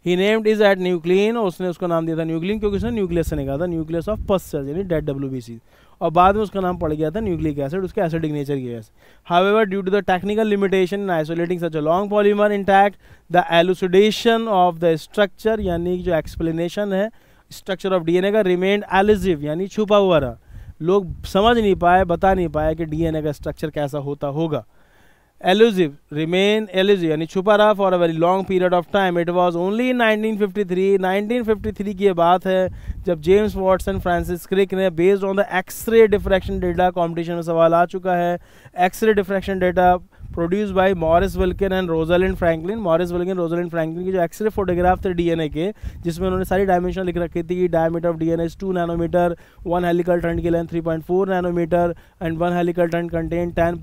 ही नेम्ड इज एट न्यूक्लियन, उसने उसका नाम दिया था न्यूक्लियन क्योंकि उसने न्यूक्लियस से निकाला था, न्यूक्लियस ऑफ पस्ट सेल्स यानी डेड WBC, और बाद में उसका नाम पड़ गया था न्यूक्लिक एसिड, उसके एसिडिक नेचर की वजह से। However due to the technical limitation in isolating such a long polymer intact, the elucidation of the structure, यानी जो एक्सप्लेनेशन है स्ट्रक्चर ऑफ डीएनए का, रिमेन्ड एलिजिव यानी छुपा हुआ रहा। लोग समझ नहीं पाए, बता नहीं पाए कि डीएनए का स्ट्रक्चर कैसा होता होगा। एलुसिव, रिमेन एलुसिव यानी छुपा रहा for a very long period of time. It was only in 1953 की ये बात है जब जेम्स वॉटसन, फ्रांसिस क्रिक ने based on the X ray diffraction data, competition में सवाल आ चुका है, X ray diffraction data produce by Maurice Wilkin and Rosalind Franklin. Maurice Wilkin, Rosalind Franklin की जो एक्सरे फोटोग्राफ थे डीएनए के, जिसमें उन्होंने सारी डायमेंशन लिख रखी थी कि diameter of DNA is 2 nanometre, 1 helical turn की length 3.4 nanometre and 1 helical turn contain 10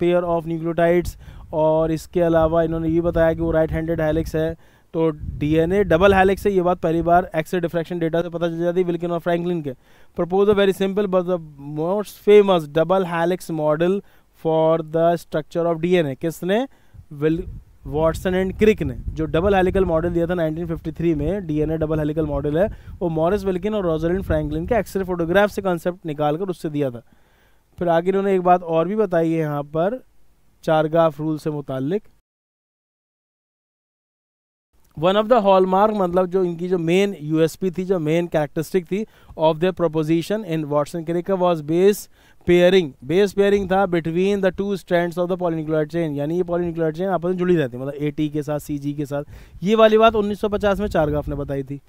pair of nucleotides. और इसके अलावा इन्होंने ये बताया कि वो राइट हैंडेड हेलिक्स है। तो डीएनए डबल हेलिक्स है, ये बात पहली बार एक्सरे डिफ्रैक्शन डेटा से पता चल जाती है विल्किन और फ्रैंकलिन के। Propose a very simple but the most famous double helix model for the structure of DNA. किसने? वॉटसन एंड क्रिक ने। जो डबल हेलिकल मॉडल दिया था 1953 में, डीएनए डबल हेलिकल मॉडल है, वो मॉरिस विल्किन और रोजलिंड फ्रैंकलिन के एक्सरे फोटोग्राफ से कंसेप्ट निकालकर उससे दिया था। फिर आगे इन्होंने एक बात और भी बताई है यहाँ पर चारगाफ रूल से मुतालिक। वन ऑफ द हॉलमार्क, मतलब जो इनकी जो मेन यूएसपी थी, जो मेन कैरेक्टरिस्टिक थी of their proposition in Watson Crick was base pairing. Base pairing था between the two strands of the polynucleotide chain, यानी ये पॉलीन्यूक्लियोटाइड चेन आपस में जुड़ी रहती है, मतलब एटी के साथ सीजी के साथ। ये वाली बात 1950 में चारगाफ ने बताई थी।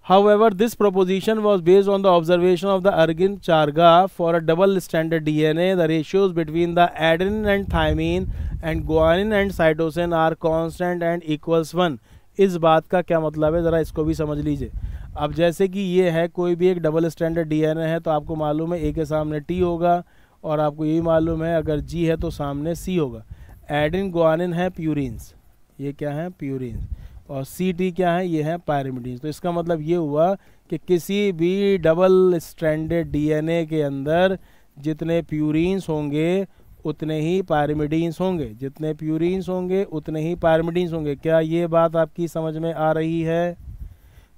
However, this proposition was based on the observation of the Ergin Chargaff for a double-stranded DNA. The ratios between the adenine and thymine and guanine and cytosine are constant and equals 1. इस बात का क्या मतलब है, ज़रा इसको भी समझ लीजिए। अब जैसे कि ये है, कोई भी एक डबल स्टैंडर्ड डीएनए है, तो आपको मालूम है ए के सामने टी होगा, और आपको यही मालूम है अगर जी है तो सामने सी होगा। एडिन गुआनिन है प्यूरिन्स, ये क्या है? प्यूरिन्स। और सी टी क्या है? ये है पायरिमिडीन्स। तो इसका मतलब ये हुआ कि किसी भी डबल स्ट्रैंडेड डीएनए के अंदर जितने प्यूरिन्स होंगे उतने ही पायरिमिडीन्स होंगे, जितने प्यूरिन्स होंगे उतने ही पायरिमिडीन्स होंगे। क्या ये बात आपकी समझ में आ रही है?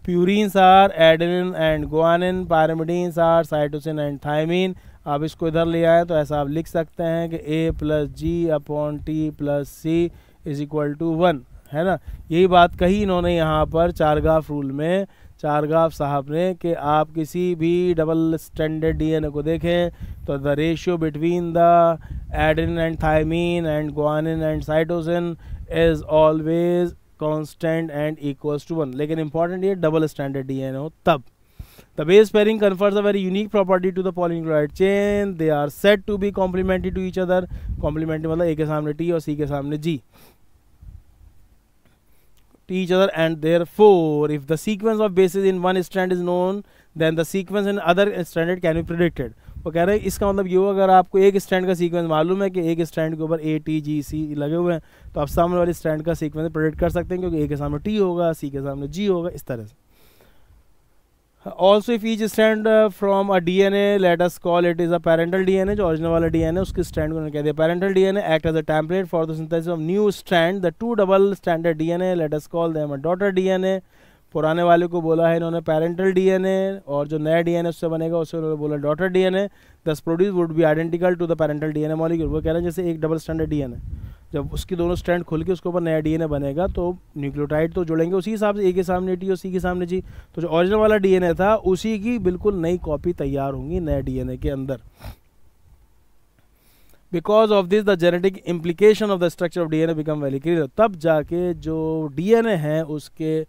Purines are adenine and guanine, pyrimidines are cytosine and thymine. आप इसको इधर ले आए तो ऐसा आप लिख सकते हैं कि A + G/T + C = 1, है ना। यही बात कही इन्होंने यहाँ पर चारगाफ रूल में, चारगाफ साहब ने, कि आप किसी भी डबल स्टैंडर्ड डीएनए को देखें तो the ratio between the adenine and thymine and guanine and cytosine is always constant and equals to 1। लेकिन इंपॉर्टेंट ये डबल स्टैंडर्ड डीएनए हो तब। The base pairing confers a very unique property to the polynucleotide chain. They are said to be complementary to each other. Complementary मतलब A के सामने T और C के सामने G. To each other, and therefore, if the sequence of bases in one strand is known, then the sequence in other strand can be predicted. वो कह रहे हैं इसका मतलब ये हो, अगर आपको एक स्ट्रैंड का सीक्वेंस मालूम है कि एक स्ट्रैंड के ऊपर A, T, G, C लगे हुए हैं, तो आप सामने वाले स्ट्रैंड का सीक्वेंस प्रेडिक्ट कर सकते हैं, क्योंकि A के सामने T होगा, C के सामने G होगा, इस तरह से। Also, if each strand from a DNA, let us call it is a parental DNA, जो ओरिजिनल वाला DNA उसके स्ट्रैंड को कह दिया parental DNA, act as a template for the synthesis of new strand. The two double stranded DNA, let us call them a daughter DNA. पुराने वाले को बोला है इन्होंने parental DNA, और जो नया DNA उससे बनेगा उसे उन्होंने बोला daughter DNA. Thus produced would be identical to the parental DNA molecule. वो कह रहे हैं जैसे एक डबल स्टैंडर्ड DNA, जब उसकी दोनों स्ट्रैंड खुल के उसके ऊपर नया डीएनए बनेगा तो न्यूक्लियोटाइड तो जुड़ेंगे उसी हिसाब से, ए के सामने टी और सी के सामने जी। तो जो ओरिजिनल वाला डीएनए था उसी की बिल्कुल नई कॉपी तैयार होंगी नए डीएनए के अंदर। Because of this the genetic implication of the structure of DNA become very clear. तब जाके जो डीएनए है उसके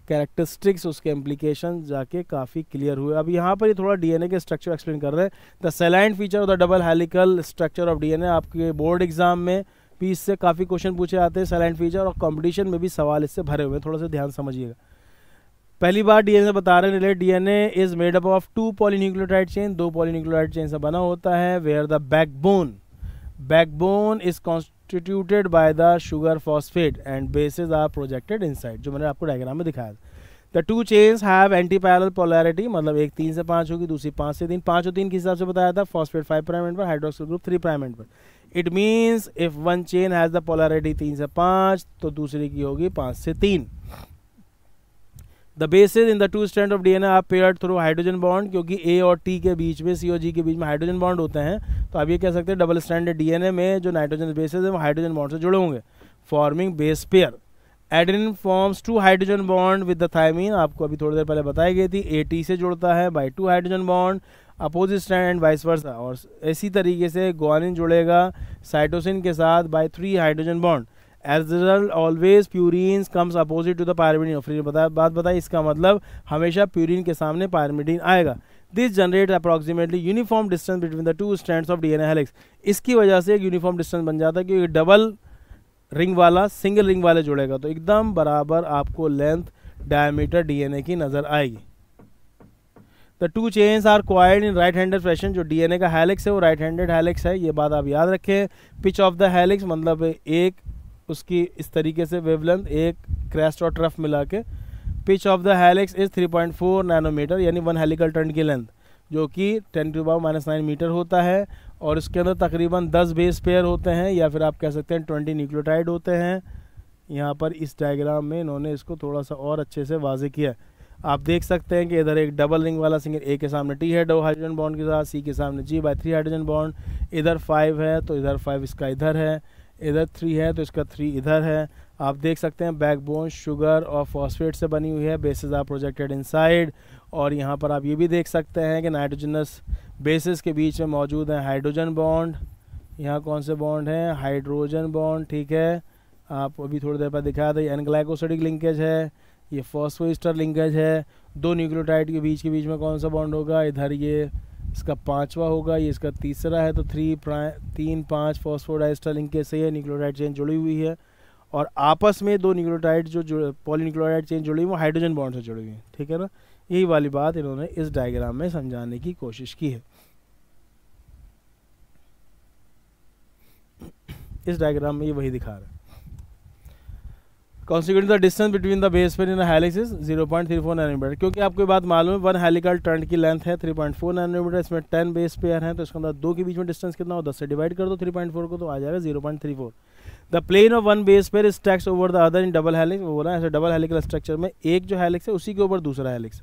कैरेक्टरिस्टिक्स, उसके इम्प्लीकेशन जाके काफ़ी क्लियर हुए। अब यहाँ पर ये थोड़ा डीएनए के स्ट्रक्चर एक्सप्लेन कर रहे हैं। The सेलाइन feature of the double helical structure of DNA, आपके बोर्ड एग्जाम में भी इससे काफ़ी क्वेश्चन पूछे जाते हैं सेलाइन फीचर, और कंपटीशन में भी सवाल इससे भरे हुए हैं, थोड़ा सा ध्यान समझिएगा। पहली बार डीएनए बता रहे हैं, DNA is made up of 2 polynucleotide chain, 2 polynucleotide chain से बना होता है। Where the backbone is constituted by the sugar phosphate and bases are projected inside, जो मैंने आपको डायग्राम में दिखाया था। The two chains have anti parallel polarity, मतलब एक 3 से 5 होगी, दूसरी 5 से 3। 5 और 3 किस हिसाब से बताया था? फॉस्फेट 5 प्राइम एंड पर, हाइड्रोक्सिल ग्रुप 3 प्राइम एंड पर। It means if one chain has the polarity 3 से 5 तो दूसरी की होगी 5 से 3। The basis in the two strand of DNA are paired through hydrogen bond, क्योंकि ए और टी के बीच में, सी और जी के बीच में हाइड्रोजन बॉन्ड होते हैं, तो आप ये कह सकते हैं डबल स्ट्रैंडेड डीएनए में जो नाइट्रोजन बेसिस है वो हाइड्रोजन बॉन्ड से जुड़े होंगे, forming base pair. Adenine forms 2 hydrogen bond with the thymine, आपको अभी थोड़ी देर पहले बताई गई थी, एटी से जुड़ता है by 2 hydrogen bond, opposite strand and vice versa. और इसी तरीके से गुआनिन जुड़ेगा साइटोसिन के साथ by 3 hydrogen bond. As result always purines comes opposite to the pyrimidine. फिर बात बताई, इसका मतलब हमेशा प्यूरिन के सामने पायरिमिडीन आएगा। This generate approximately uniform distance between the 2 strands of DNA helix. इसकी वजह से एक यूनिफॉर्म डिस्टेंस बन जाता है, क्योंकि डबल रिंग वाला सिंगल रिंग वाले जुड़ेगा तो एकदम बराबर आपको लेंथ डायमीटर डीएनए की नजर आएगी। The two chains are coiled in right handed fashion, जो डीएनए का हेलिक्स है वो राइट हैंडेड हेलिक्स है, ये बात आप याद रखें। पिच ऑफ द हेलिक्स मतलब एक उसकी इस तरीके से वेवलेंथ, एक क्रेस्ट और ट्रफ मिला के। Pitch of the helix is 3.4 nanometre, यानी 1 हेलिकल टर्न की लेंथ, जो कि 10⁻⁹ मीटर होता है। और इसके अंदर तकरीबन 10 बेस पेयर होते हैं, या फिर आप कह सकते हैं 20 न्यूक्लियोटाइड होते हैं। यहाँ पर इस डायग्राम में इन्होंने इसको थोड़ा सा और अच्छे से वाजे किया है। आप देख सकते हैं कि इधर एक डबल रिंग वाला सिंगल ए के सामने टी है 2 हाइड्रोजन बॉन्ड के साथ, सी के सामने G/3 हाइड्रोजन बॉन्ड, इधर 5 है तो इधर 5 इसका इधर है, इधर 3 है तो इसका 3 इधर है। आप देख सकते हैं बैकबोन शुगर और फॉस्फेट से बनी हुई है, बेसिस आर प्रोजेक्टेड इनसाइड। और यहाँ पर आप ये भी देख सकते हैं कि नाइट्रोजनस बेसिस के बीच में मौजूद है हाइड्रोजन बॉन्ड। यहाँ कौन से बॉन्ड हैं? हाइड्रोजन बॉन्ड, ठीक है। आप अभी थोड़ी देर पर दिखाया था, एन ग्लाइकोसिडिक लिंकेज है, ये फॉस्फोइस्टर लिंकेज है। 2 न्यूक्लियोटाइड के बीच में कौन सा बॉन्ड होगा? इधर ये इसका 5वां होगा, ये इसका तीसरा है, तो 3,5 फॉस्फोडाइस्टर लिंकेज से ये न्यूक्लियोटाइड चेन जुड़ी हुई है। और आपस में 2 न्यूक्लियोटाइड जो पॉलीन्यूक्लियोटाइड चेन जुड़ी हुई वो हाइड्रोजन बॉन्ड से जुड़ी हुई है, ठीक है ना। यही वाली बात इन्होंने इस डायग्राम में समझाने की कोशिश की है। इस डायग्राम में ये वही दिखा रहा है। Consequently, the distance between the base pair in a helix is 0.34 nanometre. क्योंकि आपको ये बात मालूम है 1 हेलिकल टर्न की लेंथ है 3.4 नैनोमीटर, इसमें 10 बेस पेयर हैं, तो इसके अंदर 2 के बीच में डिस्टेंस कितना हो? 10 से डिवाइड कर दो 3.4 को, तो आ जाएगा 0.34। The plane of 1 base pair is stacked over the other in double helix. वो बोला ऐसे डबल हेलिकल स्ट्रक्चर में एक जो हेलिक्स है उसी के ऊपर दूसरा हेलिक्स,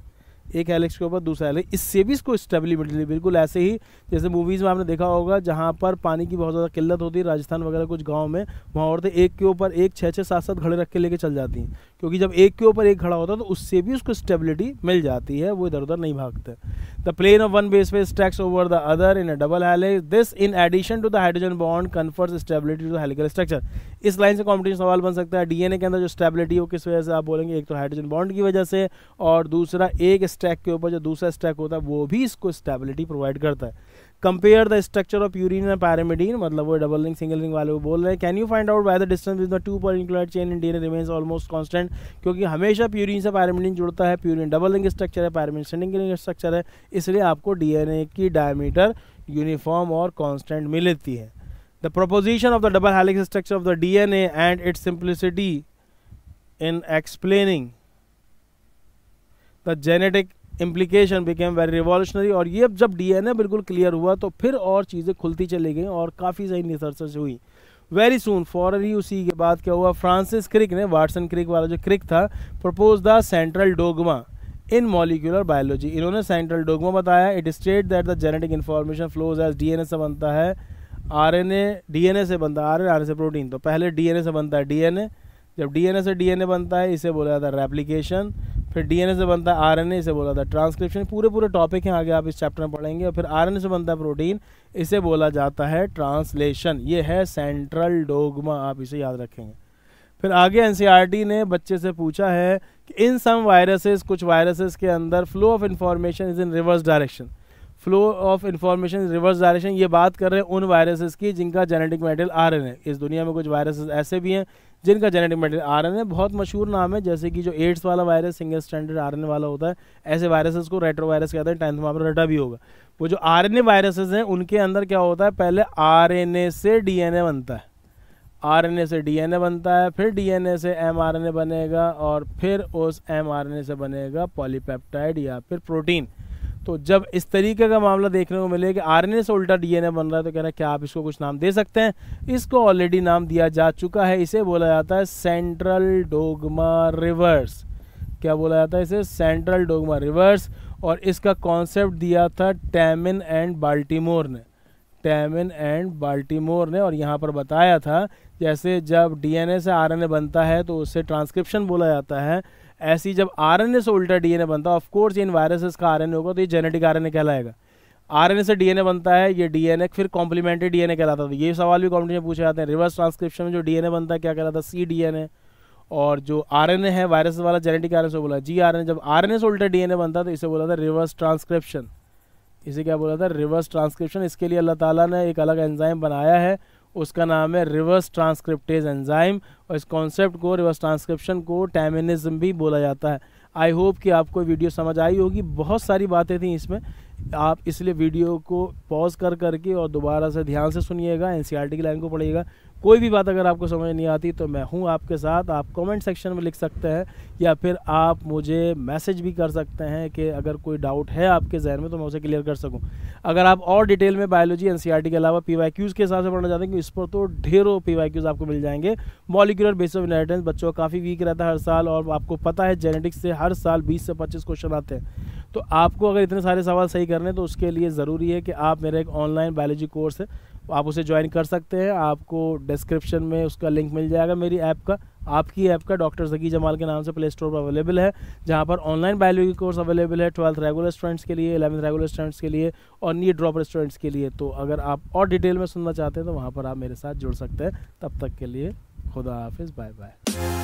एक हेलिक्स के ऊपर दूसरा हेलिक्स, इससे भी इसको स्टेबिलिटी बिल्कुल ऐसे ही जैसे मूवीज़ में आपने देखा होगा जहाँ पर पानी की बहुत ज़्यादा किल्लत होती है, राजस्थान वगैरह कुछ गांव में, वहाँ औरतें एक के ऊपर एक 6-6 7-7 घड़े रख के लेके चल जाती हैं, क्योंकि जब एक के ऊपर एक खड़ा होता है तो उससे भी उसको स्टेबिलिटी मिल जाती है, वो इधर उधर नहीं भागते। The plane of 1 base pair stacks over the other in a double helix, this in addition to the hydrogen bond confers stability to the helical structure. इस लाइन से कॉम्पिटिशन सवाल बन सकता है, डीएनए के अंदर जो स्टेबिलिटी हो किस वजह से? आप बोलेंगे एक तो हाइड्रोजन बॉन्ड की वजह से, और दूसरा एक स्टैक के ऊपर जो दूसरा स्टैक होता है वो भी इसको स्टेबिलिटी प्रोवाइड करता है। Compare the structure of purine and pyrimidine, मतलब वो डबल रिंग सिंगल रिंग वाले वो बोल रहे हैं। Can you find out why the distance with the 2 polynucleotide chain in DNA remains almost constant? क्योंकि हमेशा प्यूरिन से पैरामिडीन जुड़ता है, प्यूरिन डबल रिंग स्ट्रक्चर है, पैरामिडीन सिंगल रिंग स्ट्रक्चर है, इसलिए आपको डीएनए की डायमीटर यूनिफॉर्म और कांस्टेंट मिलती है। The proposition of the double helix structure of the DNA and its simplicity in explaining the genetic implication became very revolutionary। और ये जब DNA बिल्कुल क्लियर हुआ तो फिर और चीज़ें खुलती चली गई और काफ़ी सही रिसर्च हुई। वेरी सून फॉरन ही उसी के बाद क्या हुआ, फ्रांसिस क्रिक ने, वाटसन क्रिक वाला जो क्रिक था, propose the central dogma in molecular biology. इन्होंने सेंट्रल डोगमा बताया। It state that the genetic information flows as DNA से बनता है, आरएनए डीएनए से बनता है, आरएनए से प्रोटीन। तो पहले डीएनए से बनता है डीएनए, जब डीएनए से डीएनए बनता है इसे बोला जाता है रेप्लिकेशन, फिर डीएनए से बनता है आरएनए, इसे बोला जाता है ट्रांसक्रिप्शन। पूरे टॉपिक हैं, आगे आप इस चैप्टर में पढ़ेंगे। और फिर आरएनए से बनता है प्रोटीन, इसे बोला जाता है ट्रांसलेशन। ये है सेंट्रल डोगमा, आप इसे याद रखेंगे। फिर आगे एनसीईआरटी ने बच्चे से पूछा है कि इन सम वायरसेस, कुछ वायरसेस के अंदर flow of information is in reverse direction. Flow of information reverse direction, ये बात कर रहे हैं उन वायरसेस की जिनका जेनेटिक मटेरियल आरएनए। इस दुनिया में कुछ वायरसेस ऐसे भी हैं जिनका जेनेटिक मटेरियल आरएनए, बहुत मशहूर नाम है, जैसे कि जो एड्स वाला वायरस सिंगल स्ट्रैंडेड आरएनए वाला होता है, ऐसे वायरसेस को रेट्रो वायरस कहते हैं। 10th में आपने रटा भी होगा। वो जो आरएनए वायरसेस हैं उनके अंदर क्या होता है, पहले आरएनए से डीएनए बनता है, आरएनए से डीएनए बनता है, फिर डीएनए से एमआरएनए बनेगा, और फिर उस एमआरएनए से बनेगा पॉलीपेप्टाइड या फिर प्रोटीन। तो जब इस तरीके का मामला देखने को मिले कि आरएनए से उल्टा डीएनए बन रहा है, तो कह रहा है क्या आप इसको कुछ नाम दे सकते हैं? इसको ऑलरेडी नाम दिया जा चुका है, इसे बोला जाता है सेंट्रल डोगमा रिवर्स। क्या बोला जाता है इसे? Central dogma reverse. और इसका कॉन्सेप्ट दिया था टैमिन एंड बाल्टीमोर ने, टैमिन एंड बाल्टीमोर ने। और यहाँ पर बताया था जैसे जब डीएनए से आरएनए बनता है तो उससे ट्रांसक्रिप्शन बोला जाता है, ऐसी जब आरएनए से उल्टा डीएनए बनता है, ऑफ कोर्स इन वायरसेस का आरएनए होगा तो ये जेनेटिक आरएनए कहलाएगा। आरएनए से डीएनए बनता है, ये डीएनए फिर कॉम्प्लीमेंट्री डीएनए कहलाता है। तो ये सवाल भी कॉम्पिटिशन पूछे जाते हैं। रिवर्स ट्रांसक्रिप्शन में जो डीएनए बनता है क्या कहलाता है? सी डीएनए। और जो आरएनए है वायरस वाला जेनेटिक आरएनए से बोला जी आरएनए। जब आरएनए से उल्टा डीएनए बनता है तो इसे बोला था रिवर्स ट्रांसक्रिप्शन। इसे क्या बोला था? Reverse transcription. इसके लिए अल्लाह ताला ने एक अलग एंजाइम बनाया है, उसका नाम है रिवर्स ट्रांसक्रिप्टेज एंजाइम। और इस कॉन्सेप्ट को, रिवर्स ट्रांसक्रिप्शन को, टैमिनिज्म भी बोला जाता है। आई होप कि आपको वीडियो समझ आई होगी। बहुत सारी बातें थी इसमें, आप इसलिए वीडियो को पॉज कर करके और दोबारा से ध्यान से सुनिएगा, एनसीईआरटी की लाइन को पढ़िएगा। कोई भी बात अगर आपको समझ नहीं आती तो मैं हूँ आपके साथ। आप कमेंट सेक्शन में लिख सकते हैं या फिर आप मुझे मैसेज भी कर सकते हैं कि अगर कोई डाउट है आपके जहन में तो मैं उसे क्लियर कर सकूँ। अगर आप और डिटेल में बायोलॉजी एनसीईआरटी के अलावा पीवाईक्यूज़ के हिसाब से पढ़ना चाहते हैं, इस पर तो ढेरों पीवाईक्यूज़ आपको मिल जाएंगे। मॉलिक्यूलर बेसिस ऑफ इनहेरिटेंस बच्चों का काफ़ी वीक रहता है हर साल, और आपको पता है जेनेटिक्स से हर साल 20 से 25 क्वेश्चन आते हैं। तो आपको अगर इतने सारे सवाल सही करने हैं तो उसके लिए ज़रूरी है कि आप मेरा एक ऑनलाइन बायोलॉजी कोर्स है, आप उसे ज्वाइन कर सकते हैं। आपको डिस्क्रिप्शन में उसका लिंक मिल जाएगा मेरी ऐप का, आपकी ऐप का, डॉक्टर ज़की जमाल के नाम से प्ले स्टोर पर अवेलेबल है, जहां पर ऑनलाइन बायोलॉजी कोर्स अवेलेबल है 12th रेगुलर स्टूडेंट्स के लिए, 11th रेगुलर स्टूडेंट्स के लिए और नीट ड्रॉपर स्टूडेंट्स के लिए। तो अगर आप और डिटेल में सुनना चाहते हैं तो वहाँ पर आप मेरे साथ जुड़ सकते हैं। तब तक के लिए खुदा हाफिज़, बाय बाय।